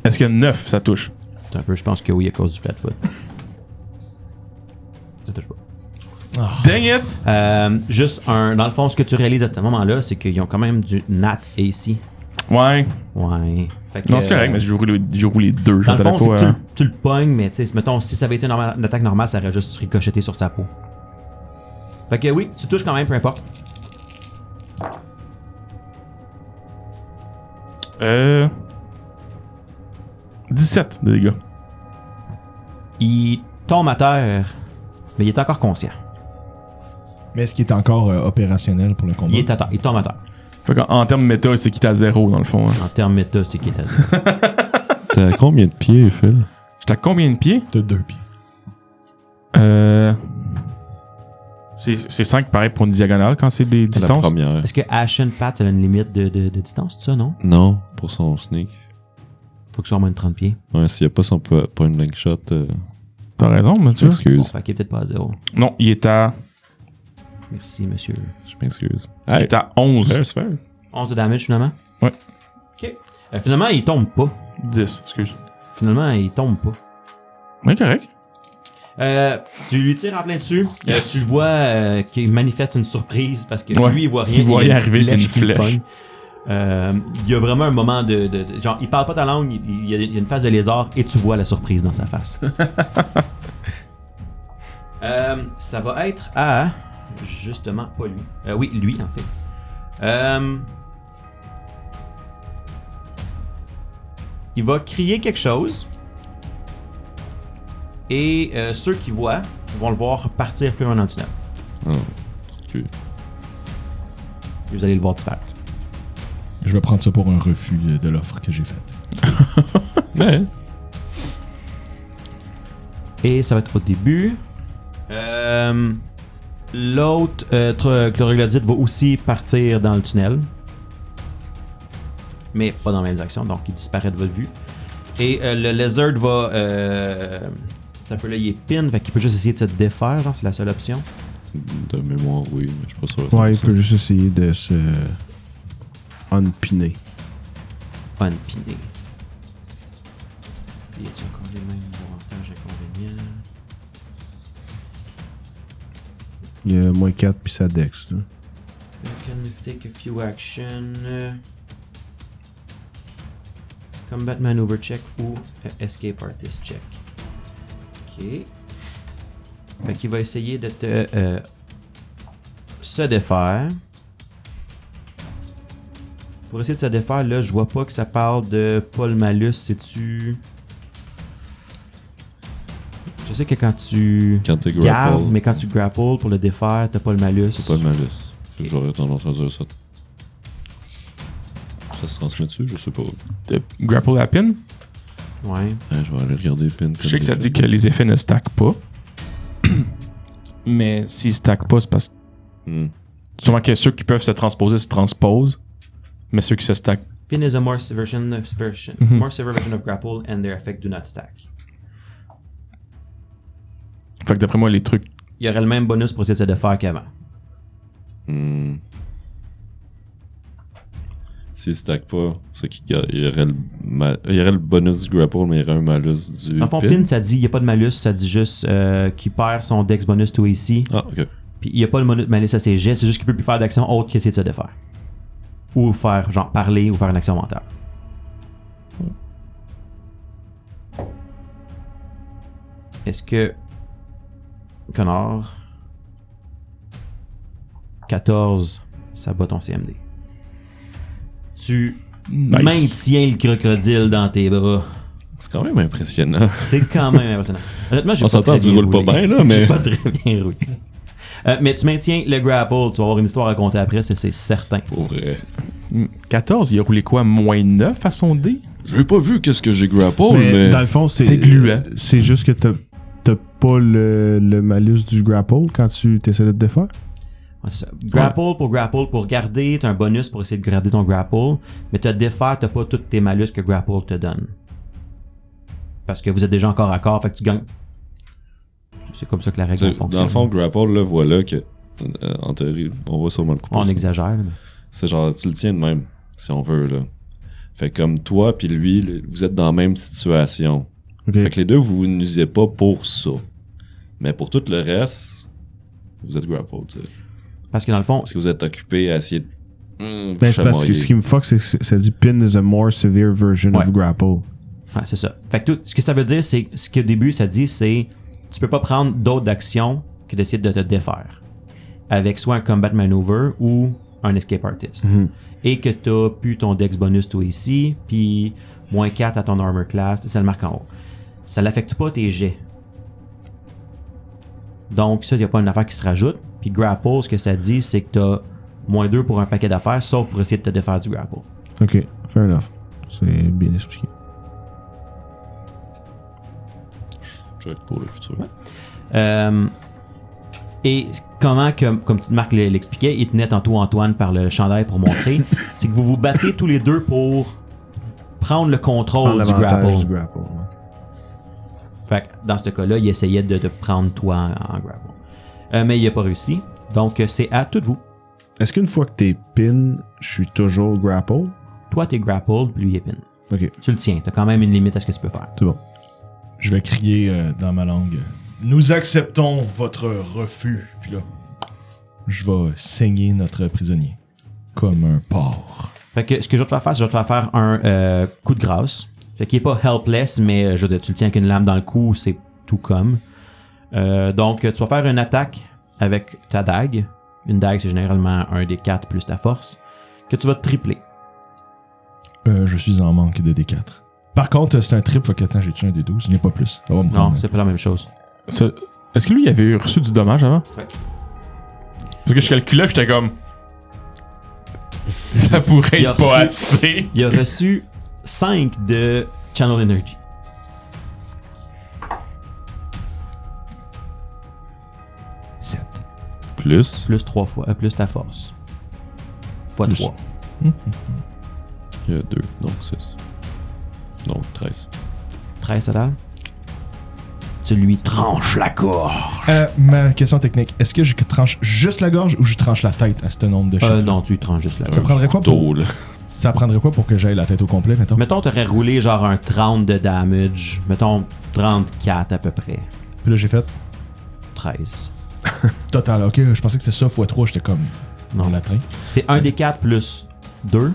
Est-ce que 9 ça touche? Un peu, je pense que oui à cause du flat-foot. Ça touche pas. Dang it! Juste dans le fond, ce que tu réalises à ce moment-là, c'est qu'ils ont quand même du Nat AC. Ouais. Ouais. Fait que, Non, c'est correct, mais j'ai roulé 2. Je dans le fond, m'attendais c'est pas que tu le pognes, mais tu sais, mettons, si ça avait été une attaque normale, ça aurait juste ricocheté sur sa peau. Fait que oui, tu touches quand même, peu importe. 17 de dégâts. Il tombe à terre, mais il est encore conscient. Mais est-ce qu'il est encore opérationnel pour le combat? Il est à terre, il tombe à terre. Fait qu'en termes méta, c'est qu'il est à 0 dans le fond. Hein. En termes méta, c'est qu'il est à terre. T'as combien de pieds, Phil? J'étais à combien de pieds? T'as 2 pieds. C'est 5 pareil pour une diagonale quand c'est des La distances. première. Est-ce que Ashen Pat a une limite de distance, c'est ça, non? Non, pour son sneak. Faut que ce soit au moins de 30 pieds. Ouais, s'il n'y a pas son point blank shot, T'as raison, Mathieu. Bon, excuse. fait qu'il est peut-être pas à 0. Non, il est à, Merci, monsieur. Je m'excuse. il est à 11. c'est fair. 11 de damage, finalement? Ouais. Ok. Finalement, il tombe pas. 10, excuse. Finalement, il tombe pas. Oui, correct. Tu lui tires en plein dessus. Yes. Tu vois qu'il manifeste une surprise parce que Ouais. lui, il voit rien. Il voit y a rien arriver, puis une qui le flèche. pogne. Il y a vraiment un moment de genre, il parle pas ta langue, il y a une face de lézard et tu vois la surprise dans sa face. Ça va être à... Justement, pas lui. Oui, lui, en fait. Il va crier quelque chose. Et ceux qui voient vont le voir partir plus loin dans le tunnel. Oh, ok. Et vous allez le voir disparaître. Je vais prendre ça pour un refus de l'offre que j'ai faite. Mais, Et ça va être au début. L'autre chloroglodyte va aussi partir dans le tunnel. Mais pas dans la même direction, donc il disparaît de votre vue. Et le lizard va... un peu là, il est pin, fait qu'il peut juste essayer de se défaire, genre, c'est la seule option. de mémoire, oui, mais je suis pas sûr. Ouais, il peut juste essayer de se unpiner. Unpiné. Y a-t-il encore les mêmes avantages inconvénients? Il y a moins 4 puis sa dex. Là. Can take a few action. Combat maneuver check ou escape artist check. Ok. Fait qu'il va essayer de te se défaire. Pour essayer de se défaire, là, je vois pas que ça parle de Paul Malus. C'est-tu. Je sais que quand tu Quand tu gardes, grapple, mais quand tu grapples pour le défaire, t'as pas le malus. c'est pas le malus. Ok. J'aurais tendance à dire ça. Ça se transmet dessus, je sais pas. De grapple à pin. Ouais. Je vais aller regarder pin. Je sais que ça dit que les effets ne stackent pas. Mais s'ils stackent pas, c'est parce que sûrement que ceux qui peuvent se transposer se transposent. Mais ceux qui se stackent. Pin is a more severe version of grapple and their effect do not stack. Fait que d'après moi, les trucs. Il y aurait le même bonus pour essayer de se défaire qu'avant. S'il stack pas, c'est qu'il y aurait le bonus du grapple, mais il y aurait un malus du En fond, pin, ça dit, il n'y a pas de malus, ça dit juste qu'il perd son dex bonus to AC. Ah, ok. Puis il n'y a pas de malus à ses jets, c'est juste qu'il peut plus faire d'action autre qu'essayer de se défaire. Ou faire, genre, parler ou faire une action mentale. Est-ce que. Connard. 14, ça bat ton CMD. Tu maintiens le crocodile dans tes bras. C'est quand même impressionnant. C'est quand même impressionnant. Honnêtement, j'ai On pas s'entend, très tu bien roules pas roulé. bien, là, mais. J'ai pas très bien roulé. Mais tu maintiens le grapple, tu vas avoir une histoire à raconter après, c'est certain. Pour vrai. 14, il a roulé quoi? Moins 9 à son dé? J'ai pas vu qu'est-ce que j'ai grapple, Mais mais. dans le fond, C'était gluant. C'est juste que t'as pas le malus du grapple quand tu essaies de te défaire. Ouais, c'est ça. Grapple pour garder, t'as un bonus pour essayer de garder ton grapple, mais te défaire, t'as pas tous tes malus que grapple te donne. Parce que vous êtes déjà encore à corps, fait que tu gagnes. C'est comme ça que la règle fonctionne. Dans le fond, grapple, là, voilà que. En théorie, on va sûrement le couper. On ça. exagère. Là, mais... C'est genre, tu le tiens de même, si on veut, là. Fait que comme toi puis lui, vous êtes dans la même situation. Ok. Fait que les deux, vous n'usez pas pour ça. Mais pour tout le reste, vous êtes grapple, tu sais. Parce que dans le fond, Parce que vous êtes occupé à essayer de. Ben, c'est parce que ce qui me fuck, c'est que ça dit pin is a more severe version Ouais. of grapple. ouais, c'est ça. Fait que tout, ce que ça veut dire, c'est ce qu'au début, ça dit, c'est tu peux pas prendre d'autres actions que d'essayer de te défaire. Avec soit un combat maneuver ou un escape artist. Mhm. Et que t'as pu ton dex bonus toi ici, puis moins 4 à ton armor class, ça le marque en haut. Ça l'affecte pas tes jets. Donc ça, il n'y a pas une affaire qui se rajoute. Puis grapple, ce que ça dit, c'est que t'as moins 2 pour un paquet d'affaires, sauf pour essayer de te défaire du grapple. Ok, fair enough. C'est bien expliqué. Check pour le futur. Et comment, comme Marc l'expliquait, il tenait tantôt Antoine par le chandail pour montrer, c'est que vous vous battez tous les deux pour prendre le contrôle Prendre du l'avantage grapple. du grapple. Ouais. Fait que dans ce cas-là, il essayait de prendre toi en grapple. Mais il n'a pas réussi. Donc c'est à tout de vous. Est-ce qu'une fois que t'es pin, je suis toujours grapple? Toi, t'es grappled, puis lui, il est pin. Ok, Tu le tiens. T'as quand même une limite à ce que tu peux faire. c'est bon. Je vais crier dans ma langue. Nous acceptons votre refus. Puis là, je vais saigner notre prisonnier. Comme un porc. Fait que ce que je vais te faire faire, c'est que je vais te faire faire un coup de grâce. Fait qu'il est pas helpless, mais je veux dire, tu le tiens avec une lame dans le cou, c'est tout comme. Donc, tu vas faire une attaque avec ta dague. Une dague, c'est généralement un des 4 plus ta force. Que tu vas tripler. Je suis en manque de D4. Par contre, c'est un trip, fait que attends, j'ai tué un des 12, je n'ai pas plus. Ça va me Non, prendre. c'est pas la même chose. Est-ce que lui, il avait reçu du dommage avant? Ouais. Parce que je calculais, j'étais comme. Ça pourrait Il a être pas reçu- assez. Il a reçu 5 de Channel Energy. Plus. Plus 3 fois, plus ta force. Fois Plus. 3. Il y a 2, donc 6. Donc 13. 13 total. Tu lui tranches la gorge. Ma question technique, est-ce que je tranche juste la gorge ou je tranche la tête à ce nombre de chiffres? Non, tu lui tranches juste la Ça gorge. prendrait quoi pour... Tôt, là. Ça prendrait quoi pour que j'aille la tête au complet, mettons? Mettons, t'aurais roulé genre un 30 de damage. Mettons 34 à peu près. Puis là, j'ai fait 13. total. Ok, je pensais que c'était ça x3, j'étais comme Non. en latin. C'est 1 des 4 plus 2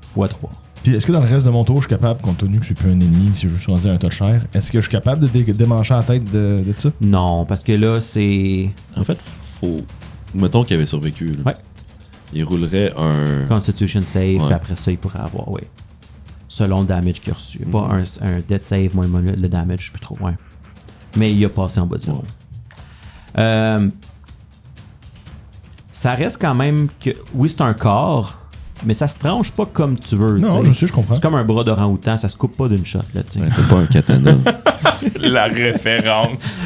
fois 3. Puis est-ce que dans le reste de mon tour, je suis capable, compte tenu que je suis plus un ennemi, si je suis rendu un tas de chair, est-ce que je suis capable de démancher la tête de ça? Non, parce que là, c'est En fait, faut. Mettons qu'il avait survécu. Là. Ouais. Il roulerait un. Constitution save, Ouais. puis après ça, il pourrait avoir, oui. Selon le damage qu'il a reçu. Pas un death save, moins le damage, je sais plus trop, ouais. Mais il a passé en bas de zéro. Ça reste quand même que. Oui, c'est un corps, mais ça se tranche pas comme tu veux. Non, t'sais. je sais, je comprends. C'est comme un bras d'orang-outan, ça se coupe pas d'une shot, là, tu sais. Ouais, t'as pas un katana. La référence.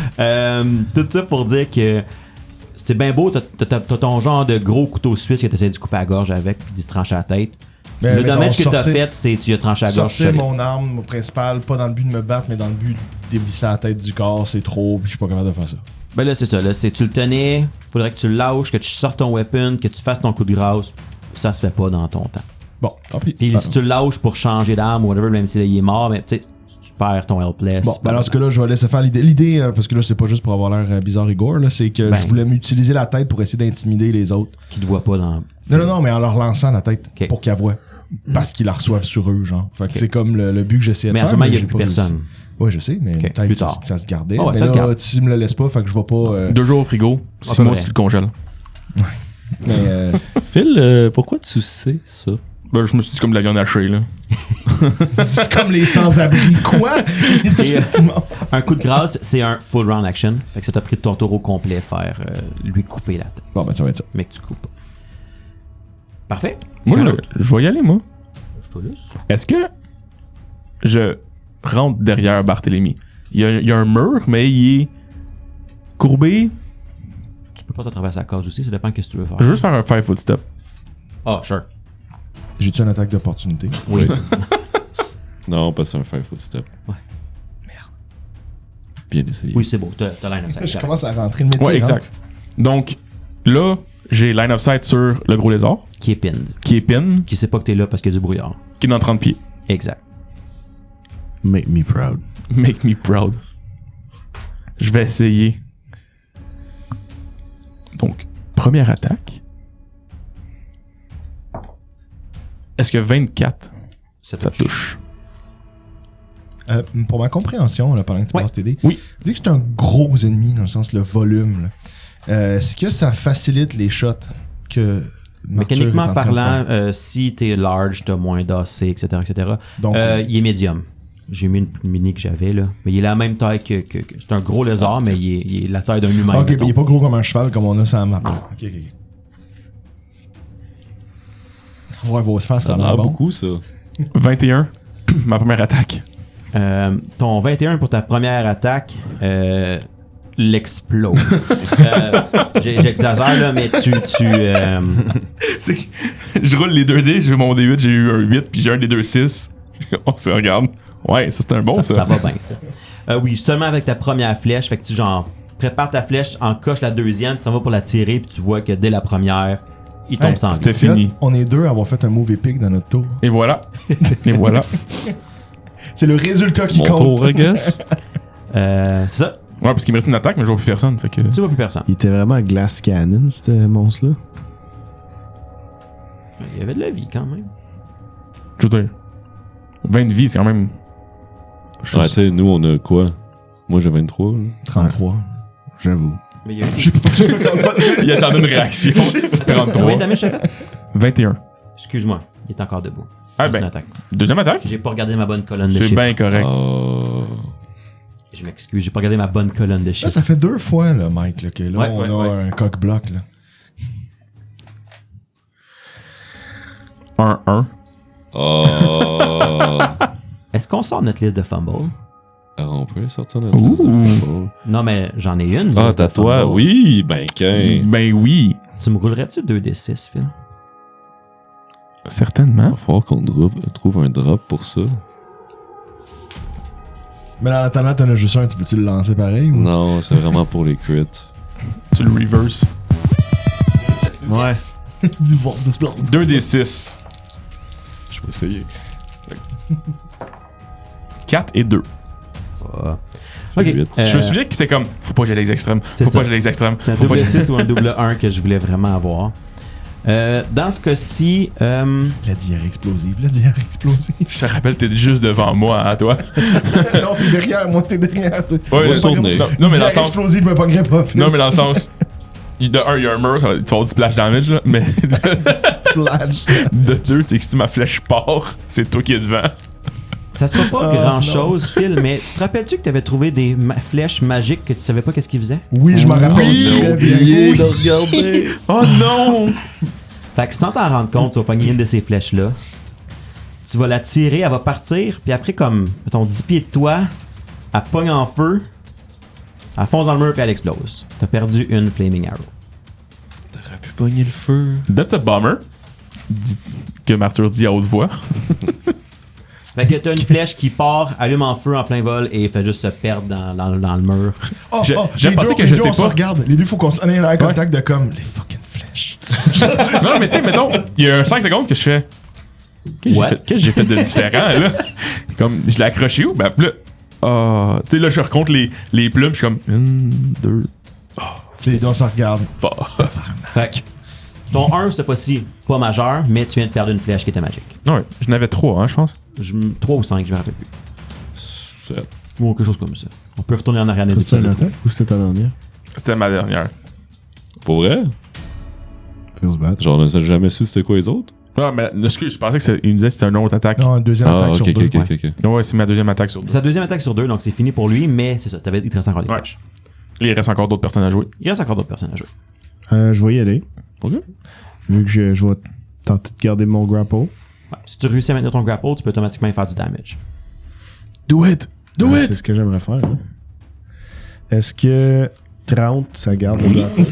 Tout ça pour dire que c'est bien beau, t'as ton genre de gros couteau suisse que t'essaies de couper à la gorge avec puis de se trancher la tête. Ben, Le mettons, dommage que t'as sortir- fait, c'est que tu as tranché la gorge. Sortir solide. mon arme principale, pas dans le but de me battre, mais dans le but de dévisser la tête du corps, c'est trop, puis je suis pas capable de faire ça. Ben là, c'est ça. Là, c'est tu le tenais, faudrait que tu le lâches, que tu sortes ton weapon, que tu fasses ton coup de grâce. Ça se fait pas dans ton temps. Bon, tant pis. Puis Ah, si tu le lâches pour changer d'arme ou whatever, même s'il est mort, mais tu sais, tu perds ton helpless. Bon, ben dans ce cas-là, je vais laisser faire l'idée. L'idée, parce que là, c'est pas juste pour avoir l'air bizarre et gore, là, c'est que Ben. je voulais m'utiliser la tête pour essayer d'intimider les autres. Qui te voit pas dans. Non, mais en leur lançant la tête Ok. pour qu'ils la voient. Parce qu'ils la reçoivent sur eux, genre. Fait que Ok. c'est comme le but que j'essayais de Mais en faire. ce moment, il y a j'ai plus pas réussi. personne. Ouais, je sais, mais Ok, peut-être plus que tard. ça se gardait. Ah ouais, mais ça se là, garde. tu me le laisses pas, fait que je vais pas. 2 jours au frigo, 6 peu mois près. si tu le congèles. Mais Phil, pourquoi tu sais ça? Ben, je me suis dit comme de la viande hachée, là. C'est comme les sans-abri. Quoi? Et, un coup de grâce, c'est un full round action. Fait que ça t'a pris ton tour au complet faire lui couper la tête. Bon, ben ça va être ça. Mais que tu coupes pas. Parfait. Moi, Quel autre? je vais y aller, moi. Je te laisse. Est-ce que je rentre derrière Barthélemy? Il y a un mur, mais il est courbé. Tu peux pas à travers sa case aussi, ça dépend de ce que tu veux faire. Je veux juste faire un 5 foot step. Ah, sure. J'ai-tu une attaque d'opportunité? Oui. Non, pas sur un 5 foot step. Ouais. Merde. Bien essayé. Oui, c'est beau. T'as line of sight. Je commence à rentrer le métier. Ouais, exact. Donc, là, j'ai line of sight sur le gros lézard, Qui est pinned. qui est pin, Qui sait pas que t'es là parce qu'il y a du brouillard. qui est dans 30 pieds. Exact. Make me proud. Make me proud. Je vais essayer. Donc, première attaque. Est-ce que 24, ça touche? Pour ma compréhension, là, pendant que tu Ouais. passes tes dés, Oui. tu dis que c'est un gros ennemi dans le sens le volume. Là. Est-ce que ça facilite les shots que Martyr est Mécaniquement en train de parlant, faire? si t'es large, t'as moins d'AC, etc., etc. Donc, Il est médium. J'ai mis une mini que j'avais, là. Mais il est la même taille que c'est un gros lézard, mais il est la taille d'un humain. ok, mettons. mais il est pas gros comme un cheval comme on a sur la map. là. Ok. Ouais, vos sphères, Ça ça a a l'air l'air bon. beaucoup, ça. 21, ma première attaque. Ton 21 pour ta première attaque l'explose. J'exagère, là, mais tu Je roule les 2 dés, j'ai mon D8, j'ai eu un 8, puis j'ai un des 2 6. On se regarde. Ouais, ça c'est un bon, ça. ça va bien, ça. Oui, seulement avec ta première flèche, fait que tu genre prépares ta flèche, encoches la deuxième, tu t'en vas pour la tirer, puis tu vois que dès la première, il tombe Hey, sans vie. C'était C'est fini. hot, on est deux à avoir fait un move épique dans notre tour. Et voilà. Et voilà. C'est le résultat qui Mon compte. tour, I guess. C'est ça. Ouais, parce qu'il me reste une attaque, mais je vois plus personne. Fait que... Tu vois plus personne. Il était vraiment glass cannon, ce monstre-là. Il y avait de la vie quand même. Je veux dire, 20 de vie, c'est quand même. Ouais, tu sais, nous, on a quoi? Moi, j'ai 23. là. 33. J'avoue. Mais il y a eu Il attendait une réaction. 33. Combien de damage t'as fait? 21. Excuse-moi, il est encore debout. Ah C'est une ben, attaque. deuxième attaque? J'ai pas regardé ma bonne colonne de C'est chiffres. bien correct. Oh. Je m'excuse, j'ai pas regardé ma bonne colonne de Là, chiffres. ça fait 2 fois, là, Mike, là, que là, Ouais, on ouais, a un coq-bloc, là. 1-1. Oh. Est-ce qu'on sort notre liste de fumble? On peut sortir notre Ouh. liste de football. Non, mais j'en ai une. Ah, liste t'as de toi? fumble. Oui, ben, qu'un. Ben oui. Tu me roulerais-tu 2d6, Phil? Il Certainement. va falloir qu'on trouve un drop pour ça. Mais en attendant, t'en as juste un, tu veux-tu le lancer pareil? Ou... Non, c'est vraiment pour les crits. Tu le reverse. Ouais. 2 des 6. Je vais essayer. 4 et 2. Ok. Huit. Je me souviens que c'était comme, faut pas que j'aille les extrêmes. C'est Faut ça. pas que j'aille les extrêmes. C'est un Faut pas double que j'aille- 6 ou un double 1 que je voulais vraiment avoir. Dans ce cas-ci, La diarrhée explosive, la diarrhée explosive. Je te rappelle, t'es juste devant moi, hein, toi. Non, t'es derrière, moi, t'es derrière. Tu... Ouais, va se tourner. Non, non, mais dans le Diarrhée sens. explosive, me pognerait pas. Non, mais dans le sens. De 1, il y a un mur, tu vas avoir du splash damage, là. Mais Flash. de 2, c'est que si ma flèche part, c'est toi qui es devant. ça sera pas Ah, grand chose, Phil, mais tu te rappelles-tu que t'avais trouvé des flèches magiques que tu savais pas qu'est-ce qu'ils faisaient? Oui, je m'en rappelle On a très oublié bien. de regarder. Oh non! Fait que sans t'en rendre compte, tu vas pogner une de ces flèches-là. Tu vas la tirer, elle va partir, puis après, comme, mettons, 10 pieds de toi, elle pogne en feu, elle fonce dans le mur, puis elle explose. T'as perdu une Flaming Arrow. T'aurais pu pogner le feu. That's a bummer. Que Martyr dit à haute voix. Fait que t'as une flèche qui part, allume en feu en plein vol et fait juste se perdre dans le mur. Oh, J'ai les pensé deux- que les je deux, sais on se pas. regarde. Les deux, faut qu'on ait un eye contact de comme les fucking flèches. Non, mais tu sais, mettons, il y a un 5 secondes que je fais. What? Qu'est-ce que j'ai fait de différent, là? Comme, je l'ai accroché où? Ben, là. Tu sais, là, je recompte les plumes, je suis comme. 1, 2, Les deux, on se regarde. fuck. Fait que ton 1, cette fois-ci, pas majeur, mais tu viens de perdre une flèche qui était magique. Ouais, je n'avais 3, hein, je pense. 3 ou 5, je me rappelle plus. 7. Ou quelque chose comme ça. On peut retourner en arrière des C'était épisodes. une attaque ou c'était ta dernière? C'était ma dernière. Pour vrai? Feels bad. Genre, on a jamais su c'était quoi les autres? Ah, mais excuse, je pensais qu'il me disait que c'était une autre attaque. Non, une deuxième Ah, attaque ok, sur deux. ok. Ouais, c'est ma deuxième attaque sur 2. Sa deuxième attaque sur 2, donc c'est fini pour lui, mais c'est ça, il te reste encore des Ouais. flèches. Il reste encore d'autres personnes à jouer. Il reste encore d'autres personnes à jouer. Je vais y aller. Ok. Vu que je vais tenter de garder mon grapple. Ouais. Si tu réussis à maintenir ton grapple, tu peux automatiquement faire du damage. Do it! Do C'est it! ce que j'aimerais faire. Hein. Est-ce que 30, ça garde le grapple?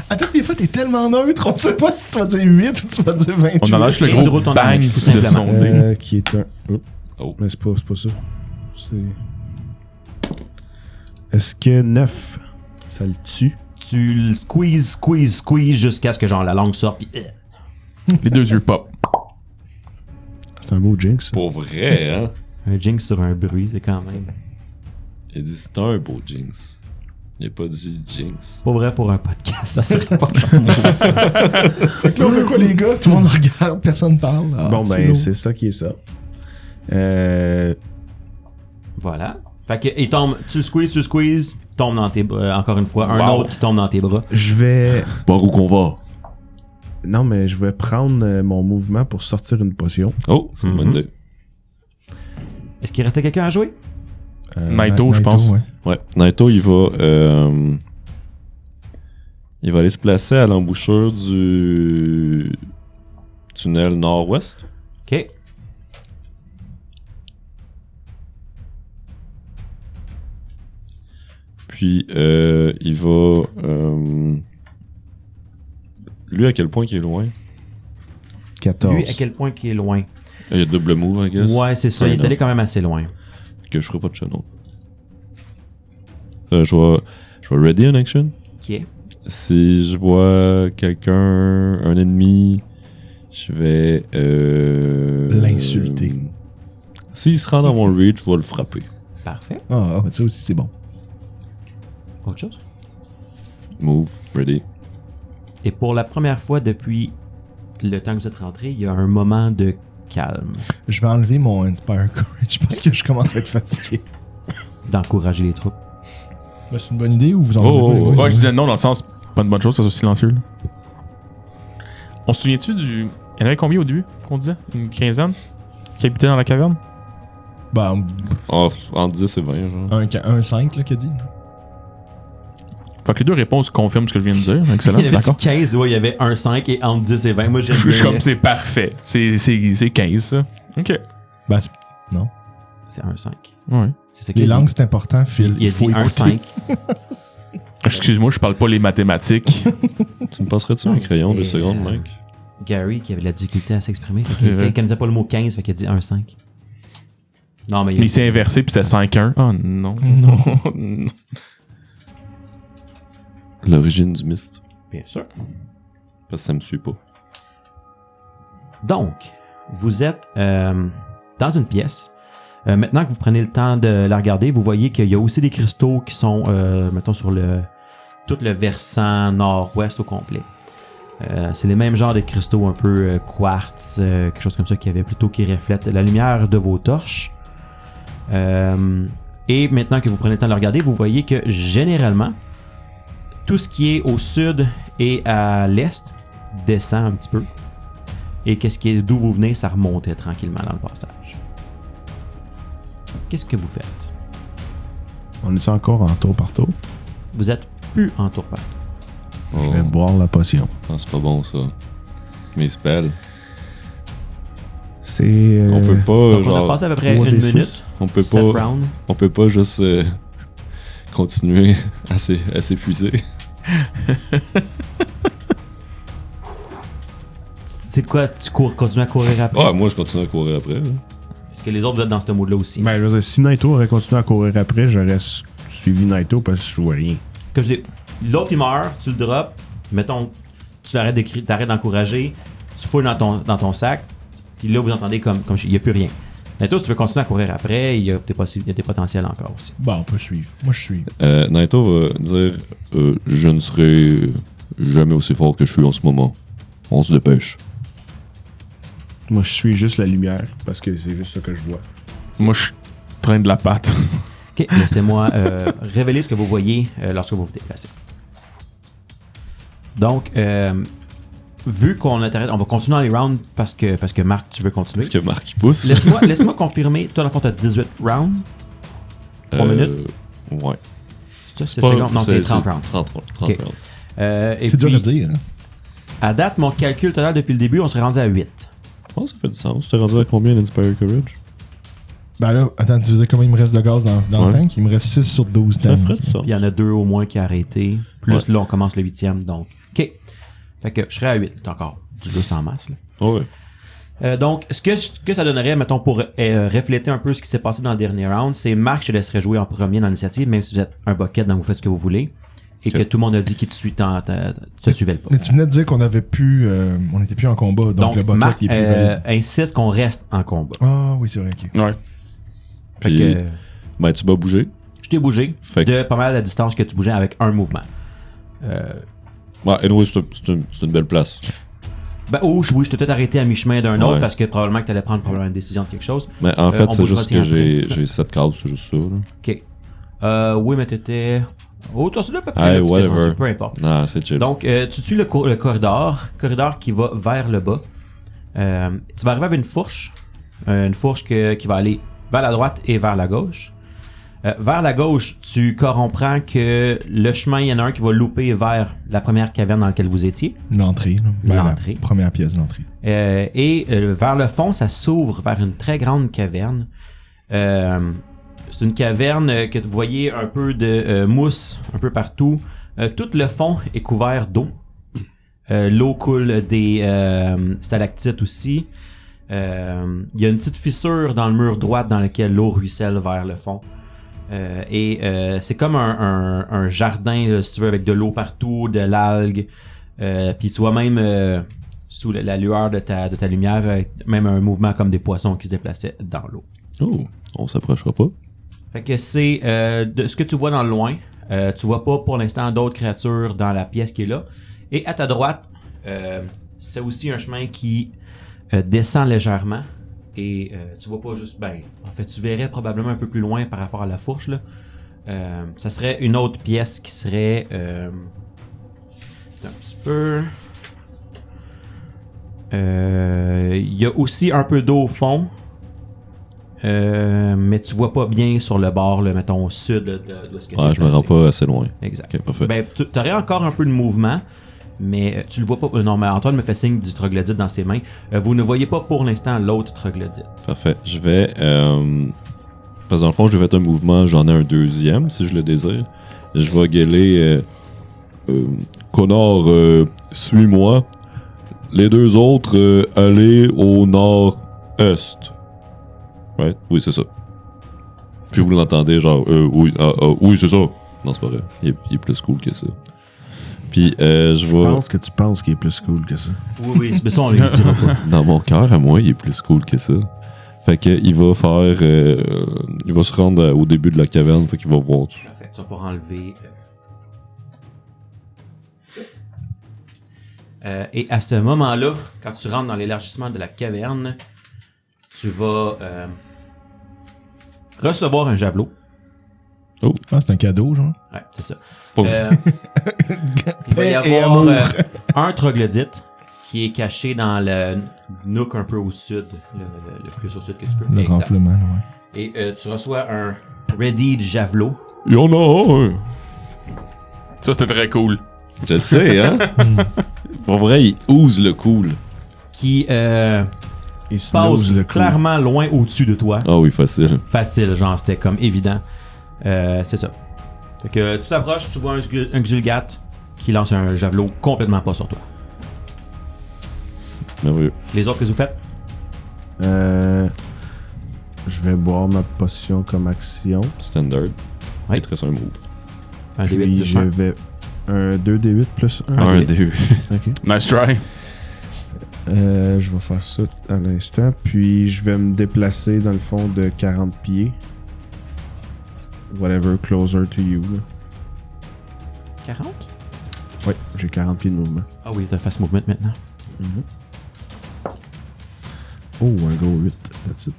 Attends, des fois, t'es tellement neutre, on sait pas si tu vas dire 8 ou tu vas dire 28. On en lâche le Et gros tu roules ton bang damage, tout de simplement. son dé. Qui est un... Oh. Mais c'est pas ça. Est-ce que 9, ça le tue? Tu le squeeze jusqu'à ce que genre la langue sorte pis Les deux yeux pop. C'est un beau jinx. Pour vrai, hein? un jinx sur un bruit, c'est quand même Il dit c'est un beau jinx. Il a pas dit jinx. pas vrai pour un podcast, ça serait pas Fait que là, on fait quoi, les gars? Tout le monde regarde, personne parle. Ah, Bon, ben, lourd. c'est ça qui est ça. Voilà. Fait que il tombe, tu squeezes, tombe dans tes bras, encore une fois, un Wow. autre qui tombe dans tes bras. Je vais... Par où qu'on va? Non, mais je vais prendre mon mouvement pour sortir une potion. Oh, c'est une bonne idée. Est-ce qu'il restait quelqu'un à jouer? Naito, je pense. ouais. Ouais, Naito, il va aller se placer à l'embouchure du tunnel nord-ouest. Ok. Puis, il va... lui, à quel point il est loin? 14. Lui, à quel point qu'il est loin? Il y a double move, I guess. Ouais, c'est ça, Fair il est allé enough. quand même assez loin. Que je ferai pas de channel. Je vais ready an action. Ok. Si je vois quelqu'un, un ennemi, je vais... L'insulter. S'il se rend dans mon reach, je vais le frapper. Parfait. Ah, ça aussi, c'est bon. Autre chose? Move, ready. Et pour la première fois depuis le temps que vous êtes rentré, il y a un moment de calme, Je vais enlever mon Inspire Courage parce que je commence à être fatigué. d'encourager les troupes. Ben, c'est une bonne idée ou vous en Oh, avez oh, pas, les oh. gars? Ouais, je disais non dans le sens, pas une bonne chose, ça soit silencieux. Là. On se souvient-tu du. Il y en avait combien au début qu'on disait? Une quinzaine qui habitait dans la caverne? Ben, Oh, entre 10 et 20, genre. un 5, là, qu'a dit. Fait que les deux réponses confirment ce que je viens de dire. Il Excellent, y avait d'accord. 15, ouais, il y avait un 5 et entre 10 et 20. Moi, j'aime Je suis bien. comme c'est parfait. C'est 15, ça. Ok. Ben, C'est un 5. Ouais. C'est ça qu'il les a dit. langues, c'est important, Phil. Il a faut dit un écouter. 5. Excuse-moi, je parle pas les mathématiques. Tu me passerais-tu un Non, crayon de c'est, seconde, euh, mec? Gary qui avait de la difficulté à s'exprimer. C'est vrai. Il connaissait pas le mot 15, fait qu'il a dit un 5. Non, mais Mais il s'est inversé puis c'était 5-1. Oh non. Non. L'origine du mist. Bien sûr. Parce que ça me suit pas. Donc, vous êtes dans une pièce. Maintenant que vous prenez le temps de la regarder, vous voyez qu'il y a aussi des cristaux qui sont, mettons, sur tout le versant nord-ouest au complet. C'est les mêmes genres de cristaux un peu quartz, quelque chose comme ça qui reflète la lumière de vos torches. Et maintenant que vous prenez le temps de la regarder, vous voyez que généralement, tout ce qui est au sud et à l'est descend un petit peu. Et qu'est-ce qui est d'où vous venez, ça remontait tranquillement dans le passage. Qu'est-ce que vous faites? On est encore en tour par tour? Vous êtes plus en tour par tour. Oh, Je vais boire la potion. ah, c'est pas bon, ça. Mes spells. C'est... On peut pas, Donc on a genre... passé à peu près 3 une des 6. minute, On peut 7 pas... rounds. On peut pas juste continuer à s'épuiser. C'est quoi? Tu continues à courir après? Ah, moi, je continue à courir après. Là. Est-ce que les autres vous êtes dans ce mood-là aussi? Ben, je veux dire, si Naito aurait continué à courir après, j'aurais suivi Naito parce que je vois rien. Comme je dis, l'autre il meurt, tu le drops, mettons, tu t'arrêtes d'encourager, tu fouilles dans ton sac, puis là vous entendez comme il n'y a plus rien. Mais toi, si tu veux continuer à courir après, il y a des potentiels encore aussi. Ben, on peut suivre. Moi, je suis. Naito va dire je ne serai jamais aussi fort que je suis en ce moment. On se dépêche. Moi, je suis juste la lumière parce que c'est juste ça que je vois. Moi, je traîne de la patte. Ok, laissez-moi révéler ce que vous voyez lorsque vous vous déplacez. Donc, vu qu'on a on va continuer dans les rounds parce que Marc, tu veux continuer. Est-ce que Marc il pousse? Laisse-moi confirmer. Toi, dans le fond, t'as 18 rounds. 3 minutes. Ouais. C'est secondes. Non, c'est 30 rounds. 30 Ok. rounds. Et C'est dur puis, à dire. Hein? à date, mon calcul total depuis le début, on serait rendu à 8. Je pense que ça fait du sens. Tu t'es rendu à combien d'Inspire Courage? Ben là, attends, tu disais combien il me reste de gaz dans le tank? Il me reste 6 sur 12 Ça tanks. ferait du sens. Puis il y en a 2 au moins qui a arrêté. Plus là, on commence le 8e. Donc, OK. Fait que je serais à 8. C'est encore du lousse en masse. Là. Ouais. Donc, ce que ça donnerait, mettons, pour refléter un peu ce qui s'est passé dans le dernier round, c'est Marc, je te laisserai jouer en premier dans l'initiative, même si vous êtes un bucket, donc vous faites ce que vous voulez. Et que tout le monde a dit qu'il te suivait le pas. Mais tu venais de dire qu'on avait plus, on était plus en combat, donc le bucket Marc il est plus valide. insiste qu'on reste en combat. Ah oui, c'est vrai, ok. Ouais. Fait Puis, que ben, tu m'as bougé. je t'ai bougé Fait que- de pas mal la distance que tu bougeais avec un mouvement. Ouais, anyway, c'est une belle place. Ben, oui, je t'ai peut-être arrêté à mi-chemin d'un autre Ouais. parce que probablement que t'allais prendre probablement une décision de quelque chose. Mais en fait, on c'est bougera juste que après. j'ai 7 cases, c'est juste ça. Là. Ok. Oui, mais t'étais... Oh, toi, c'est là à peu près. Hey, là, tu t'es whatever. rendu, peu importe. Non, c'est chill. Donc, tu suis le corridor qui va vers le bas. Tu vas arriver avec une fourche qui va aller vers la droite et vers la gauche. Vers la gauche, tu comprends que le chemin, il y en a un qui va louper vers la première caverne dans laquelle vous étiez. L'entrée, là. Ben, L'entrée. La première pièce de l'entrée. Et vers le fond, ça s'ouvre vers une très grande caverne. C'est une caverne que vous voyez un peu de mousse un peu partout. Tout le fond est couvert d'eau. L'eau coule des stalactites aussi. Il y a une petite fissure dans le mur droit dans laquelle l'eau ruisselle vers le fond. C'est comme un jardin, là, si tu veux, avec de l'eau partout, de l'algue. Puis tu vois même, sous la lueur de ta lumière, même un mouvement comme des poissons qui se déplaçaient dans l'eau. Oh, on s'approchera pas. Fait que c'est de ce que tu vois dans le loin. Tu vois pas pour l'instant d'autres créatures dans la pièce qui est là. Et à ta droite, c'est aussi un chemin qui descend légèrement. Et tu vois pas juste... Ben, en fait, tu verrais probablement un peu plus loin par rapport à la fourche, là. Ça serait une autre pièce qui serait... un petit peu... Il y a aussi un peu d'eau au fond. Mais tu vois pas bien sur le bord, là, mettons, au sud de où est-ce que Ouais, t'es je me placé. rends pas assez loin. Exact. Ok, parfait. Ben, tu aurais encore un peu de mouvement, mais tu le vois pas. Non, mais Antoine me fait signe du troglodyte dans ses mains. Vous ne voyez pas pour l'instant l'autre troglodyte. Parfait. Je vais... Parce que dans le fond, je vais faire un mouvement, j'en ai un deuxième, si je le désire. Je vais gueuler... Connard, suis-moi. Les deux autres, allez au nord-est. Ouais, oui, c'est ça. Puis vous l'entendez, genre, oui, oui, c'est ça. Non, c'est pas vrai. Il est plus cool que ça. Puis, je Je vais... pense que tu penses qu'il est plus cool que ça. Oui, mais ça, on lui dira pas. Dans mon cœur, à moi, il est plus cool que ça. Fait que il va faire... il va se rendre au début de la caverne, fait qu'il va voir... Parfait, tu vas pouvoir enlever. Et à ce moment-là, quand tu rentres dans l'élargissement de la caverne, tu vas recevoir un javelot. Ah, c'est un cadeau, genre. Ouais, c'est ça. Pauvre. Il va y Paix et avoir amour. un troglodyte qui est caché dans le nook un peu au sud, le plus au sud que tu peux. Le Exact. renflement, ouais. Et tu reçois un ready javelot. Il y en a un! Ça, c'était très cool. Je sais, hein? Pour vrai, il ouse le cool. Qui Il passe snooze le coup. clairement loin au-dessus de toi. Ah oui, facile. Facile, genre c'était comme évident. C'est ça. Fait que tu t'approches, tu vois un Xulgat qui lance un javelot complètement pas sur toi. Merveilleux. Les autres, qu'est-ce que vous faites? Je vais boire ma potion comme action. Standard. Ouais. Il te reste un move. Un D8 Puis plus je un. vais... Un 2d8 plus 1. Un des... Ok. Nice try. Je vais faire ça à l'instant. Puis je vais me déplacer dans le fond de 40 pieds. Whatever, closer to you. Là. 40? Ouais, j'ai 40 pieds de mouvement. Ah oui, t'as fast movement maintenant. Oh, un gros 8. That's it.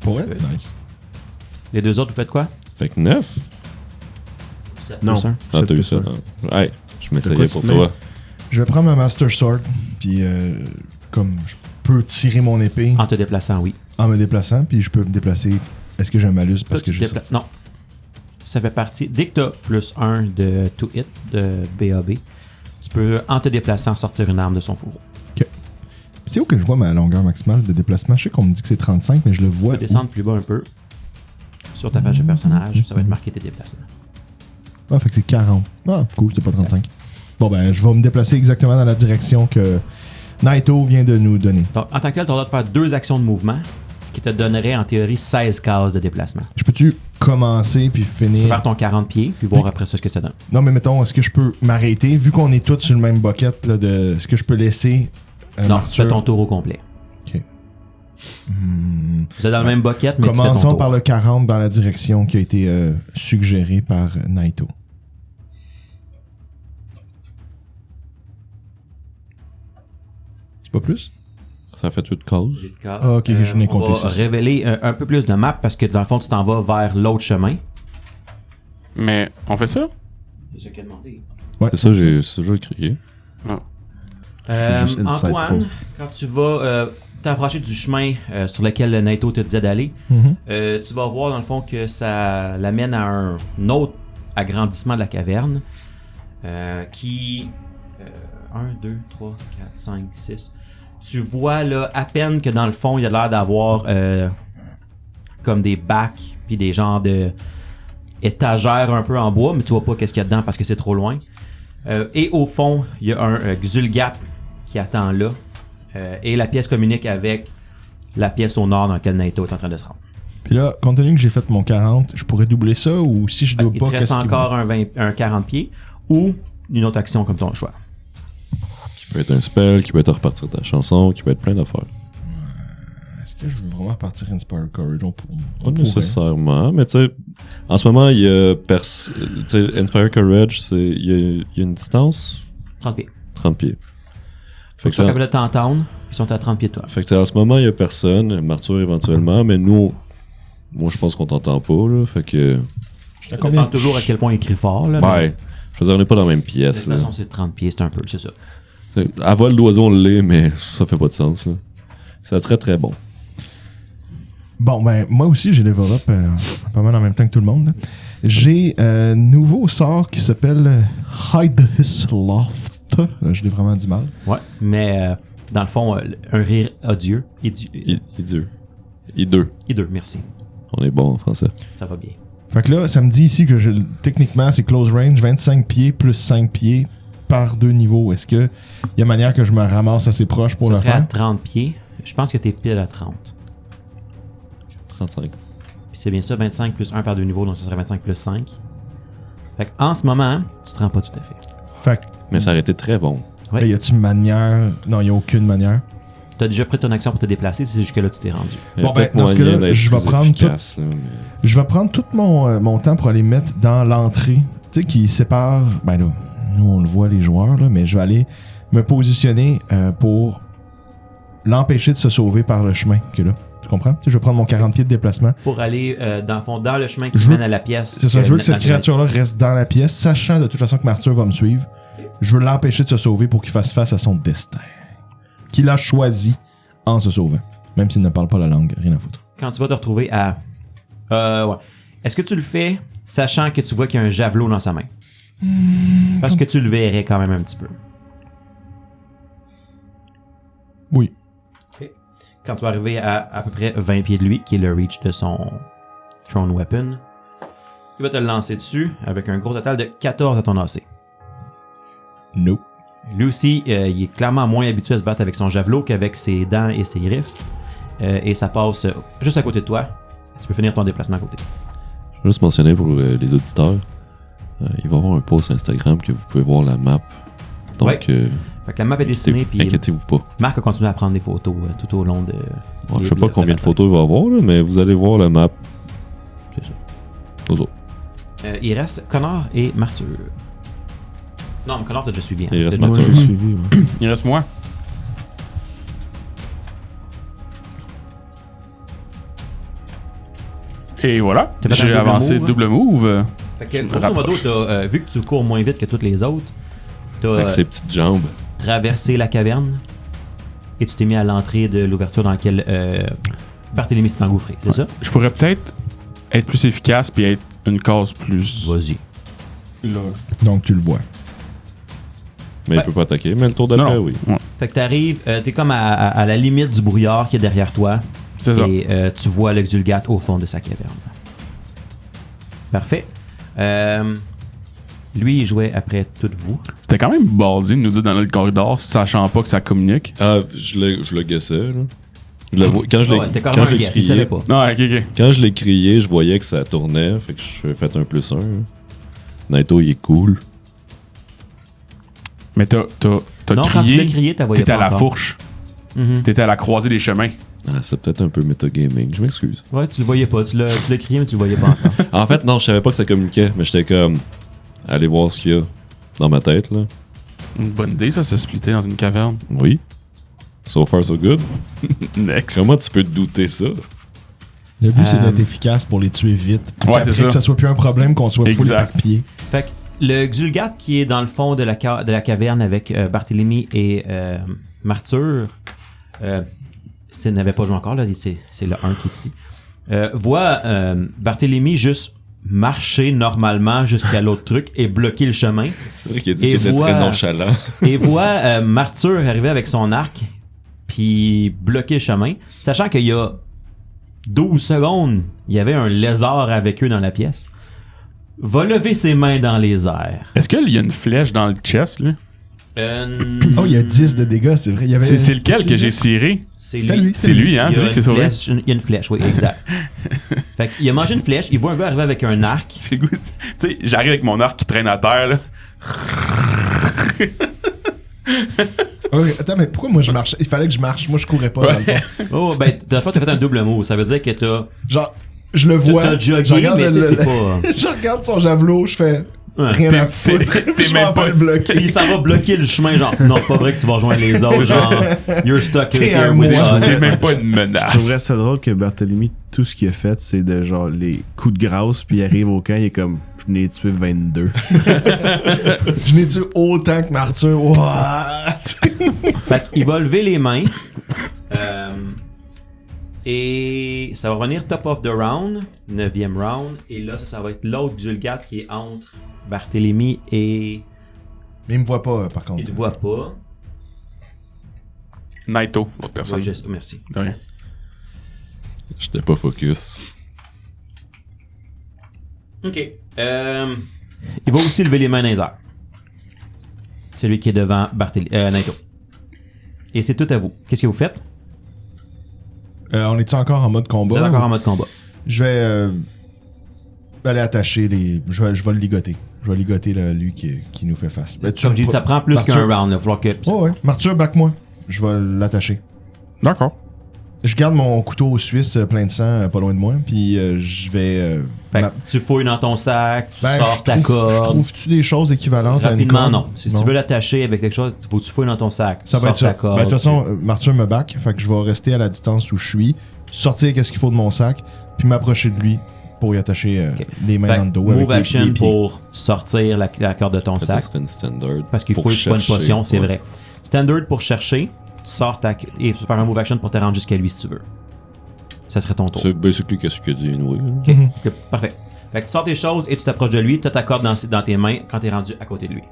Pour elle? Good. Nice. Les deux autres, vous faites quoi? Fait que 9. Sept Non. plus un. Ah, Sept t'as eu plus ça. un. Ouais, je m'essayais quoi pour tu te toi. Je vais prendre ma Master Sword, puis comme je peux tirer mon épée En te déplaçant, oui. en me déplaçant, puis je peux me déplacer. Est-ce que j'ai un malus parce Toi, que tu j'ai te sorti? Non. Ça fait partie. Dès que tu as plus 1 de to hit de BAB, tu peux, en te déplaçant, sortir une arme de son fourreau. C'est où que je vois ma longueur maximale de déplacement? Je sais qu'on me dit que c'est 35, mais je le Tu vois. peux descendre plus bas un peu sur ta page de personnage, ça va être marqué tes déplacements. Ah, fait que c'est 40. Ah, cool, c'est pas 35. Bon, ben, je vais me déplacer exactement dans la direction que Naito vient de nous donner. Donc, en tant que tel, tu as le droit de faire 2 actions de mouvement, ce qui te donnerait en théorie 16 cases de déplacement. Je peux-tu commencer puis Tu peux finir? faire ton 40 pieds, puis voir après ça ce que ça donne. Non, mais mettons, est-ce que je peux m'arrêter? Vu qu'on est tous sur le même bucket, là, est-ce que je peux laisser Non, Arthur? tu fais ton tour au complet. Ok. Hmm. Vous êtes dans le même bucket, mais tu fais ton Commençons tour. par le 40 dans la direction qui a été suggérée par Naito. C'est pas plus? Ça fait 8 cases. Ah, ok, je n'ai compté On va six. révéler un peu plus de map parce que dans le fond, tu t'en vas vers l'autre chemin. Mais on fait ça? C'est ce qu'il a demandé. Ouais. C'est ça, j'ai crié. juste insightful. Antoine, quand tu vas t'approcher du chemin sur lequel Naito te disait d'aller, Mhm. tu vas voir dans le fond que ça l'amène à un autre agrandissement de la caverne qui... 1, 2, 3, 4, 5, 6... Tu vois là à peine que dans le fond, il a l'air d'avoir comme des bacs puis des genres de étagères un peu en bois, mais tu vois pas qu'est-ce qu'il y a dedans parce que c'est trop loin. Et au fond, il y a un Xulgap qui attend là. Et la pièce communique avec la pièce au nord dans laquelle Naito est en train de se rendre. Puis là, compte tenu que j'ai fait mon 40, je pourrais doubler ça ou si je dois Il pas, te reste qu'est-ce qui encore va? un 40 pieds ou une autre action comme ton choix. Qui peut être un spell, qui peut être repartir ta chanson, qui peut être plein d'affaires. Est-ce que je veux vraiment partir Inspire Courage? On Pas pourrait. nécessairement, mais tu sais, en ce moment, il y a tu sais, Inspire Courage, il y a une distance 30 pieds. 30 pieds. Faut Fait que tu sois que, capable de t'entendre. Ils sont à 30 pieds de toi. fait que tu sais, en ce moment, il y a personne, Martyr éventuellement, mais nous, moi je pense qu'on t'entend pas, là, fait que, J'étais à Ça combien? dépend toujours à quel point il crie fort. Là, ouais, je veux dire, on n'est pas dans la même mais de pièce, toute là. façon, c'est 30 pieds, c'est un peu, c'est ça. T'sais, à vol d'oiseau, on l'est, mais ça fait pas de sens, là. Ça serait très bon. Bon, ben, moi aussi, j'ai level up pas mal en même temps que tout le monde. là. J'ai un nouveau sort qui s'appelle Hide His Loft. Je l'ai vraiment dit mal. Ouais, mais dans le fond, un rire odieux. Hideux. Hideux, merci. On est bon en français. Ça va bien. Fait que là, ça me dit ici que techniquement, c'est close range, 25 pieds plus 5 pieds par 2 niveaux. Est-ce que y a manière que je me ramasse assez proche pour Ça le serait à faire? 30 pieds. Je pense que t'es pile à 30. 35. Puis c'est bien ça, 25 plus 1 par 2 niveaux, donc ça serait 25 plus 5. Fait que en ce moment, tu te rends pas tout à fait. Fait que, Mais ça aurait été très bon. Ouais. là, y a-tu manière? Non, y a aucune manière. T'as déjà pris ton action pour te déplacer, c'est jusque-là tu t'es rendu. Il y a Bon, peut-être ben, dans ce moyen cas-là, d'être je vais plus prendre efficace, là, mais- Je vais prendre tout mon temps pour aller mettre dans l'entrée, tu sais, qui sépare. Ben là, nous on le voit les joueurs, là, mais je vais aller me positionner pour l'empêcher de se sauver par le chemin que là. Tu comprends? Tu sais, je vais prendre mon 40 pieds de déplacement. Pour aller dans le fond, dans le chemin qui Je veux- mène à la pièce. C'est ça, je veux que cette Nathan- créature-là reste dans la pièce, sachant de toute façon que Martyr va me suivre. Je veux l'empêcher de se sauver pour qu'il fasse face à son destin. Qu'il a choisi en se sauvant. Même s'il ne parle pas la langue, rien à foutre. Quand tu vas te retrouver à... ouais. Est-ce que tu le fais sachant que tu vois qu'il y a un javelot dans sa main? Parce que tu le verrais quand même un petit peu. Oui. Quand tu vas arriver à peu près 20 pieds de lui, qui est le reach de son Throne Weapon, il va te le lancer dessus avec un gros total de 14 à ton AC. Nope. Lui aussi, il est clairement moins habitué à se battre avec son javelot qu'avec ses dents et ses griffes. Et ça passe juste à côté de toi. Tu peux finir ton déplacement à côté. Je vais juste mentionner pour les auditeurs, il va y avoir un post Instagram que vous pouvez voir la map. Donc, Ouais. Fait que la map est dessinée, puis inquiétez-vous pas. Marc a continué à prendre des photos tout au long de... Bon, je sais pas combien de photos il va y avoir, là, mais vous allez voir la map. C'est ça. Aux autres. Il reste Connor et Martyr. Non, mais Connor, t'as déjà suivi. Hein. Il reste T'as déjà- Martyr. J'ai suivi, ouais. Il reste moi. Et voilà. T'as fait un J'ai double avancé move, double move. Fait que, Je me grosso modo, rapproche. t'as, vu que tu cours moins vite que toutes les autres, T'as Avec ses petites jambes. traversé la caverne et tu t'es mis à l'entrée de l'ouverture dans laquelle Barthélemy s'est engouffré, c'est ça? Je pourrais peut-être être plus efficace puis être une case plus. Vas-y. Là. Donc, tu le vois. Mais il peut pas attaquer. Mais le tour d'après, Non. oui. Ouais, Fait que t'arrives, t'es comme à la limite du brouillard qui est derrière toi. c'est ça. Et tu vois le Xulgat au fond de sa caverne. Parfait. Lui, il jouait après toutes vous. C'était quand même ballsy de nous dire dans le corridor, sachant pas que ça communique. Ah, je le guessais, là. Je le vois- quand je l'ai Ouais, c'était carrément quand un je l'ai guess, il savait crié, pas. Non, ok. quand je l'ai crié, je voyais que ça tournait, fait que je fait un +1. Naito, il est cool. Mais t'as Non, quand tu l'as crié, crié, t'as voyé t'étais pas à la encore. fourche. Mhm. T'étais à la croisée des chemins. Ah, c'est peut-être un peu metagaming, je m'excuse. Ouais, tu le voyais pas. Tu l'as crié, mais tu le voyais pas encore. En fait, non, je savais pas que ça communiquait, mais j'étais comme, allez voir ce qu'il y a dans ma tête, là. Une bonne idée, ça, se splitter dans une caverne. Oui. So far, so good. Next. Comment tu peux te douter ça? Le but, c'est Euh, d'être efficace pour les tuer vite. Puis Ouais, après, c'est ça. que ça soit plus un problème qu'on soit full Exact. éparpillé. Fait que le Xulgat qui est dans le fond de la caverne avec Barthélemy et Martyr, s'il n'avait pas joué encore, là, c'est le 1 qui est ici, voit Barthélemy juste marcher normalement jusqu'à l'autre truc et bloquer le chemin. C'est vrai qu'il a dit Et qu'il était voit- très nonchalant. Et voit Martyr arriver avec son arc puis bloquer le chemin, sachant qu'il y a 12 secondes, il y avait un lézard avec eux dans la pièce. Va lever ses mains dans les airs. Est-ce qu'il y a une flèche dans le chest, là? Oh, il y a 10 de dégâts, c'est vrai. Il y avait C'est lequel que j'ai tiré? C'est C'était lui. lui. C'est lui, hein? Il y C'est a lui qui s'est une sauvé. flèche, il y a une flèche, oui, exact. Fait qu'il a mangé une flèche, il voit un gars arriver avec un arc. J'ai le goût. Tu sais, j'arrive avec mon arc qui traîne à terre, là. Oh, attends, mais pourquoi moi je marche? Il fallait que je marche. Moi, je courais pas. Dans le fond. Oh, ben, de la fois, t'as fait un double mot. Ça veut dire que t'as Genre, je le vois. t'as je jogué, regarde mais le- tu sais, c'est le- pas... Je regarde son javelot, je fais Ouais. rien à T'es- foutre. t'es Je même m'en pas- vais le bloquer. Il s'en va bloquer le chemin, genre, non, c'est pas vrai que tu vas rejoindre les autres, genre, you're stuck T'es here un with moine. us. C'est même pas une Je trouverais menace. ça drôle que Barthélemy, tout ce qu'il a fait, c'est de genre les coups de grâce, puis il arrive au camp, il est comme, je n'ai tué 22. Je n'ai tué autant que Martyr. What? Fait qu'il va lever les mains. Et ça va revenir top of the round, 9e round. Et là, ça va être l'autre Xulgat qui est entre Barthélemy et... Mais il me voit pas, par contre. Il te voit pas. Naito, l'autre personne. Oui, merci. De rien. J'étais pas focus. Ok. Il va aussi lever les mains dans les airs. Celui qui est devant Naito. Et c'est tout à vous. Qu'est-ce que vous faites? On est-tu encore en mode combat? Vous êtes encore ou- en mode combat. Je vais aller attacher les. Je vais le ligoter. Je vais ligoter lui qui nous fait face. Ben, Comme je dis, ça prend plus Martyr- qu'un round. Il va falloir que... Oh ouais. Martyr, back-moi. Je vais l'attacher. D'accord. Je garde mon couteau suisse plein de sang pas loin de moi, puis je vais. Fait que tu fouilles dans ton sac, tu sors je ta trouve- corde. Je trouve-tu des choses équivalentes à une Rapidement, corde? non. Si tu veux l'attacher avec quelque chose, il faut que tu fouilles dans ton sac. Ça va sors être ça. ta corde. Ben, de toute façon, Martyr me back, fait que je vais rester à la distance où je suis, sortir qu'est-ce qu'il faut de mon sac, puis m'approcher de lui pour y attacher Ok. les mains Fait dans le dos. que avec move les action pieds. pour sortir la corde de ton Ça sac. serait une standard. Parce qu'il pour faut pas une chercher, potion, c'est ouais. vrai. Standard pour chercher, tu sors ta... et tu peux faire un move action pour te rendre jusqu'à lui si tu veux. Ça serait ton tour. C'est basically qu'est-ce qu'il a dit, anyway. là. Ok, Mhm. ok, parfait. Fait que tu sors tes choses et tu t'approches de lui, tu as ta corde dans tes mains quand tu es rendu à côté de lui.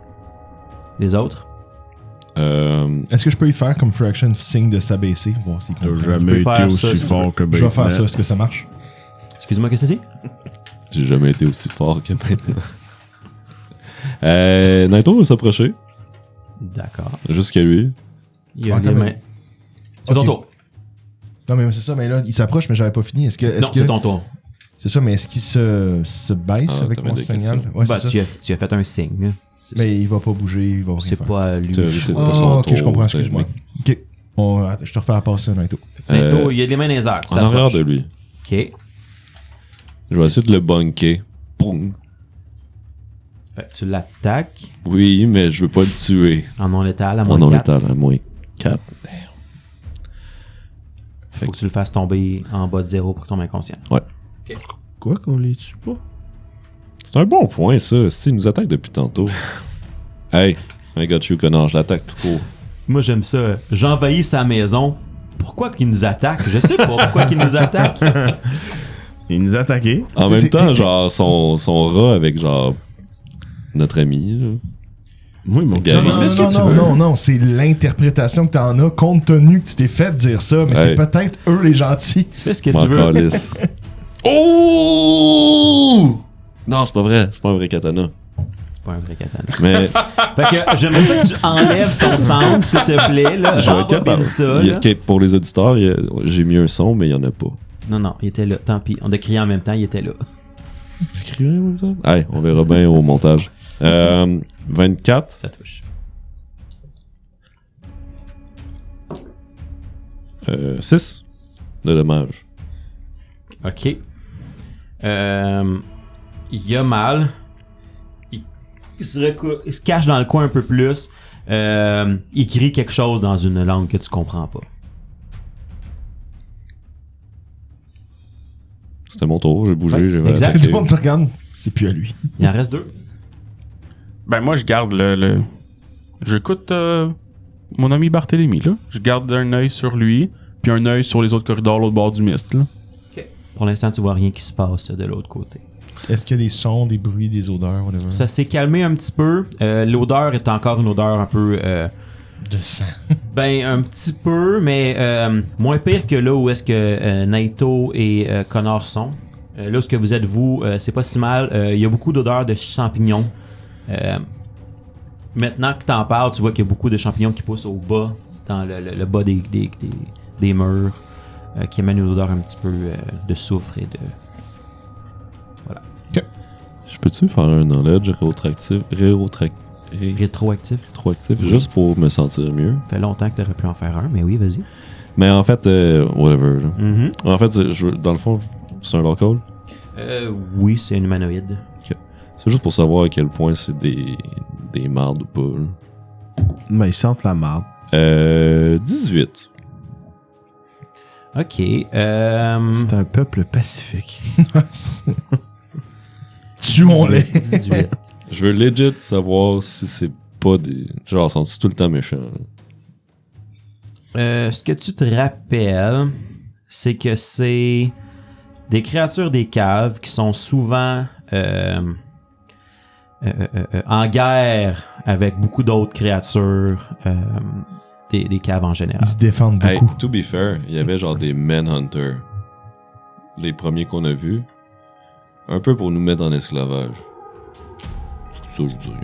Les autres? Est-ce que je peux y faire comme free action signe de s'abaisser, voir s'il T'as comprend? jamais peux été faire aussi ça, si tu fort que Je vais faire ça, Bateman. est-ce que ça marche? Excuse-moi, qu'est-ce que c'est? J'ai jamais été aussi fort que maintenant. Naito va s'approcher. D'accord. Jusqu'à lui. Il y a Attends, les mais- mains. C'est ton Ok. tour. Non, mais c'est ça, mais là, il s'approche, mais j'avais pas fini. Est-ce Non, que c'est ton tour. c'est ça, mais est-ce qu'il se baisse Ah, avec t'avais mon des signal? questions. Ouais, Bah, c'est ça. tu as fait un signe. là. Mais il va pas bouger, il va rien C'est faire. pas à lui. Théorie, c'est Ah, pas son ok, tour, je comprends, t'sais, excuse-moi. mais- Ok, je te refais passer, Naito. Naito, il y a les mains dans les airs. tu En arrière t'approches. de lui. Ok. Je vais essayer de le bunker. Poum. Fait que tu l'attaques Oui, mais je veux pas le tuer. en non létal à En moins non 4. létal, à moins 4. Faut que tu le fasses tomber en bas de 0 pour qu'il tombe inconscient. Quoi qu'on les tue pas? C'est un bon point, ça. S'il nous attaque depuis tantôt. Hey, I got you, connard, je l'attaque tout court. Moi, j'aime ça. J'envahis sa maison. Pourquoi qu'il nous attaque? Je sais pas pourquoi qu'il nous attaque. Il nous a attaqué. En même temps, genre, son rat avec, genre, notre ami, là. Moi, ils m'ont Gary. Non, c'est l'interprétation que t'en as compte tenu que tu t'es fait dire ça, mais c'est peut-être eux les gentils. Tu fais ce que M'en tu veux. calisse. Oh! Non, c'est pas vrai. C'est pas un vrai katana. C'est pas un vrai katana. Mais Fait que j'aimerais ça que tu enlèves ton sound, s'il te plaît. Là. je vais être capable. Ça, Il y a- là. ok, pour les auditeurs, j'ai mis un son, mais il y en a pas. Non, il était là. Tant pis. On a crié en même temps, il était là. J'écrivais en même temps? Allez, on verra bien au montage. 24. Ça touche. 6 de dommages. OK. Il a mal. Il se cache dans le coin un peu plus. Il crie quelque chose dans une langue que tu comprends pas. C'était mon tour, j'ai bougé, Ouais, j'ai exact. attaqué. Tout le monde te regarde, c'est plus à lui. Il en reste 2. Ben, moi, je garde le... J'écoute mon ami Barthélemy, là. Je garde un œil sur lui, puis un œil sur les autres corridors, l'autre bord du mist, là. Pour l'instant, tu vois rien qui se passe de l'autre côté. Est-ce qu'il y a des sons, des bruits, des odeurs, whatever? Ça s'est calmé un petit peu. L'odeur est encore une odeur un peu... De sang. Ben, un petit peu, mais moins pire que là où est-ce que Naito et Connor sont. Là où est-ce que vous êtes, vous, c'est pas si mal. Il y a beaucoup d'odeurs de champignons. Maintenant que t'en parles, tu vois qu'il y a beaucoup de champignons qui poussent au bas, dans le bas des murs, qui amènent une odeur un petit peu de soufre et de... Je peux-tu faire un knowledge rétroactif, rétroactif. juste pour me sentir mieux? Ça fait longtemps que t'aurais pu en faire un, mais oui, vas-y. Mais en fait, whatever. Là. Mm-hmm. En fait, dans le fond, c'est un local. Oui, c'est un humanoïde. C'est juste pour savoir à quel point c'est des mardes ou pas. Là. Mais ils sentent la marde. 18. Ok. C'est un peuple pacifique. Tuons-les. 18. Je veux legit savoir si c'est pas des... Genre, sont tout le temps méchants. Là. Ce que tu te rappelles, c'est que c'est des créatures des caves qui sont souvent en guerre avec beaucoup d'autres créatures des caves en général. Ils se défendent Hey, beaucoup. to be fair, il y avait genre des Manhunters. Les premiers qu'on a vus. Un peu pour nous mettre en esclavage. Ça, je dis rien.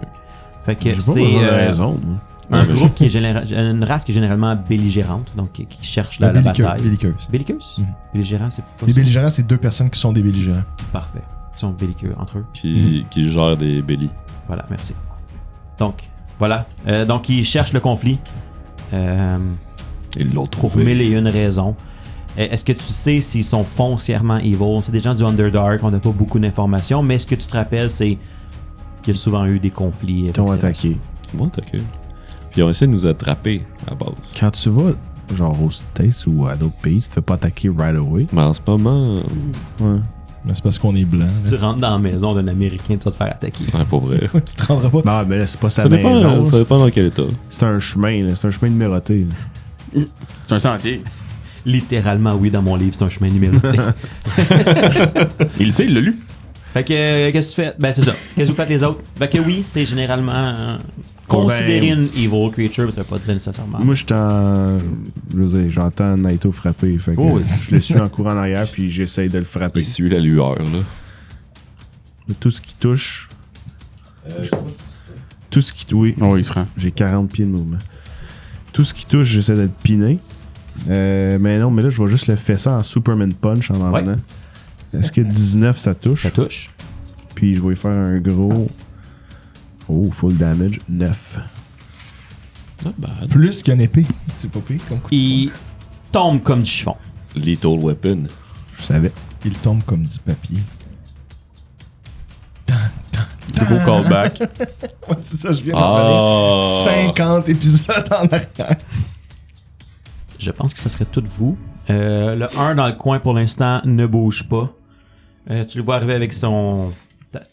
Fait que J'ai pas c'est besoin de raison. moi. un Non, mais groupe qui est une race qui est généralement belligérante, donc qui cherche la bataille. Belliqueuse. Belliqueuse? Mhm. Belligérant, c'est pas Les ça? belligérants, c'est deux personnes qui sont des belligérants. Parfait. Ils sont belliqueux entre eux. Qui gèrent des bellies. Voilà, merci. Donc, voilà. Donc, ils cherchent le conflit. Ils l'ont Pour trouvé. mille et une raisons. Est-ce que tu sais s'ils sont foncièrement evil? C'est des gens du Underdark, on n'a pas beaucoup d'informations, mais ce que tu te rappelles, c'est qu'il y a souvent eu des conflits. Ils t'ont attaqué. Ils m'ont attaqué. Puis ils ont essayé de nous attraper à la base. Quand tu vas, genre aux States ou à d'autres pays, tu te fais pas attaquer right away. Mais en ce moment... Ouais. Mais c'est parce qu'on est blanc. Si tu rentres dans la maison d'un Américain, tu vas te faire attaquer. Ouais, pas vrai. Tu te rendras pas. Bah, mais là, c'est pas sa Ça dépend, maison. ça dépend dans quel état. C'est un chemin, là. C'est un chemin numéroté. là. C'est un sentier. Littéralement, oui, dans mon livre, c'est un chemin numéroté. Il le sait, il l'a lu. Fait que, qu'est-ce que tu fais? Ben, c'est ça. Qu'est-ce que vous faites les autres? Fait que oui, c'est généralement considéré une evil creature, ça veut pas dire nécessairement. Moi, je veux dire, j'entends Naito frapper. Fait que Oh oui. je le suis en courant en arrière, puis j'essaye de le frapper. Il suit la lueur, là. Mais tout ce qui touche. Tout ce qui. Oui, Oh, il se rend. j'ai 40 pieds de mouvement. Tout ce qui touche, j'essaie de le piner. Mais non, mais là, je vais juste le fesser en Superman Punch en Ouais. venant. Est-ce que 19 ça touche? Ça touche. Puis je vais faire un gros. Oh, full damage. 9. Not bad. Plus qu'une épée. C'est pas pire comme coup. Il tombe comme du chiffon. Lethal weapon. Je savais. Il tombe comme du papier. Gros callback. Ouais, c'est ça, je viens d'en revenir. 50 épisodes en arrière. Je pense que ce serait tout vous. Le 1 dans le coin pour l'instant ne bouge pas. Tu le vois arriver avec son...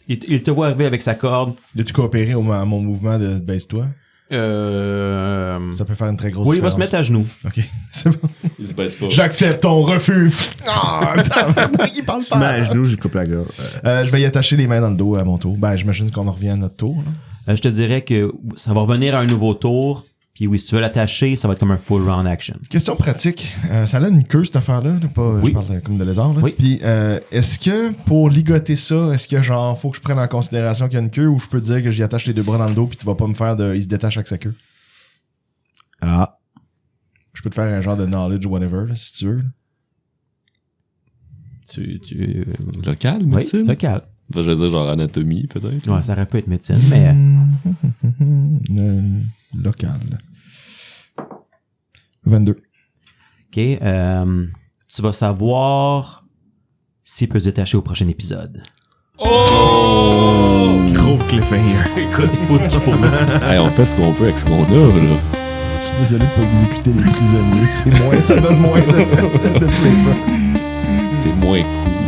Il te voit arriver avec sa corde. As-tu coopéré à mon mouvement de baisse-toi? Ça peut faire une très grosse Oui, il va différence. se mettre à genoux. Ok, c'est bon. Il se baisse pas. J'accepte ton refus. Ah, tabarnak, il parle Tu mets à pas. genoux, j'y coupe la gorge. Je vais y attacher les mains dans le dos à mon tour. Ben, j'imagine qu'on en revient à notre tour. Là. Je te dirais que ça va revenir à un nouveau tour. Puis oui, si tu veux l'attacher, ça va être comme un full round action. Question pratique. Ça a une queue, cette affaire-là. Là, pas, Oui. Je parle comme de lézard. Là. Oui. Puis, est-ce que pour ligoter ça, est-ce que genre, faut que je prenne en considération qu'il y a une queue ou je peux dire que j'y attache les deux bras dans le dos puis tu vas pas me faire de. Il se détache avec sa queue? Ah. Je peux te faire un genre de knowledge whatever, là, si tu veux. Local, Oui, médecine? local. Enfin, je vais dire genre anatomie, peut-être. Ouais, ça aurait pu être médecine, mais Local. 22. OK. Tu vas savoir s'il peut se détacher au prochain épisode. Gros cliffhanger. Écoute, il faut dire pour moi. Hey, on fait ce qu'on peut avec ce qu'on a, là. Je suis désolé de pas exécuter les prisonniers. C'est moins, ça donne moins de flavor. T'es moins cool.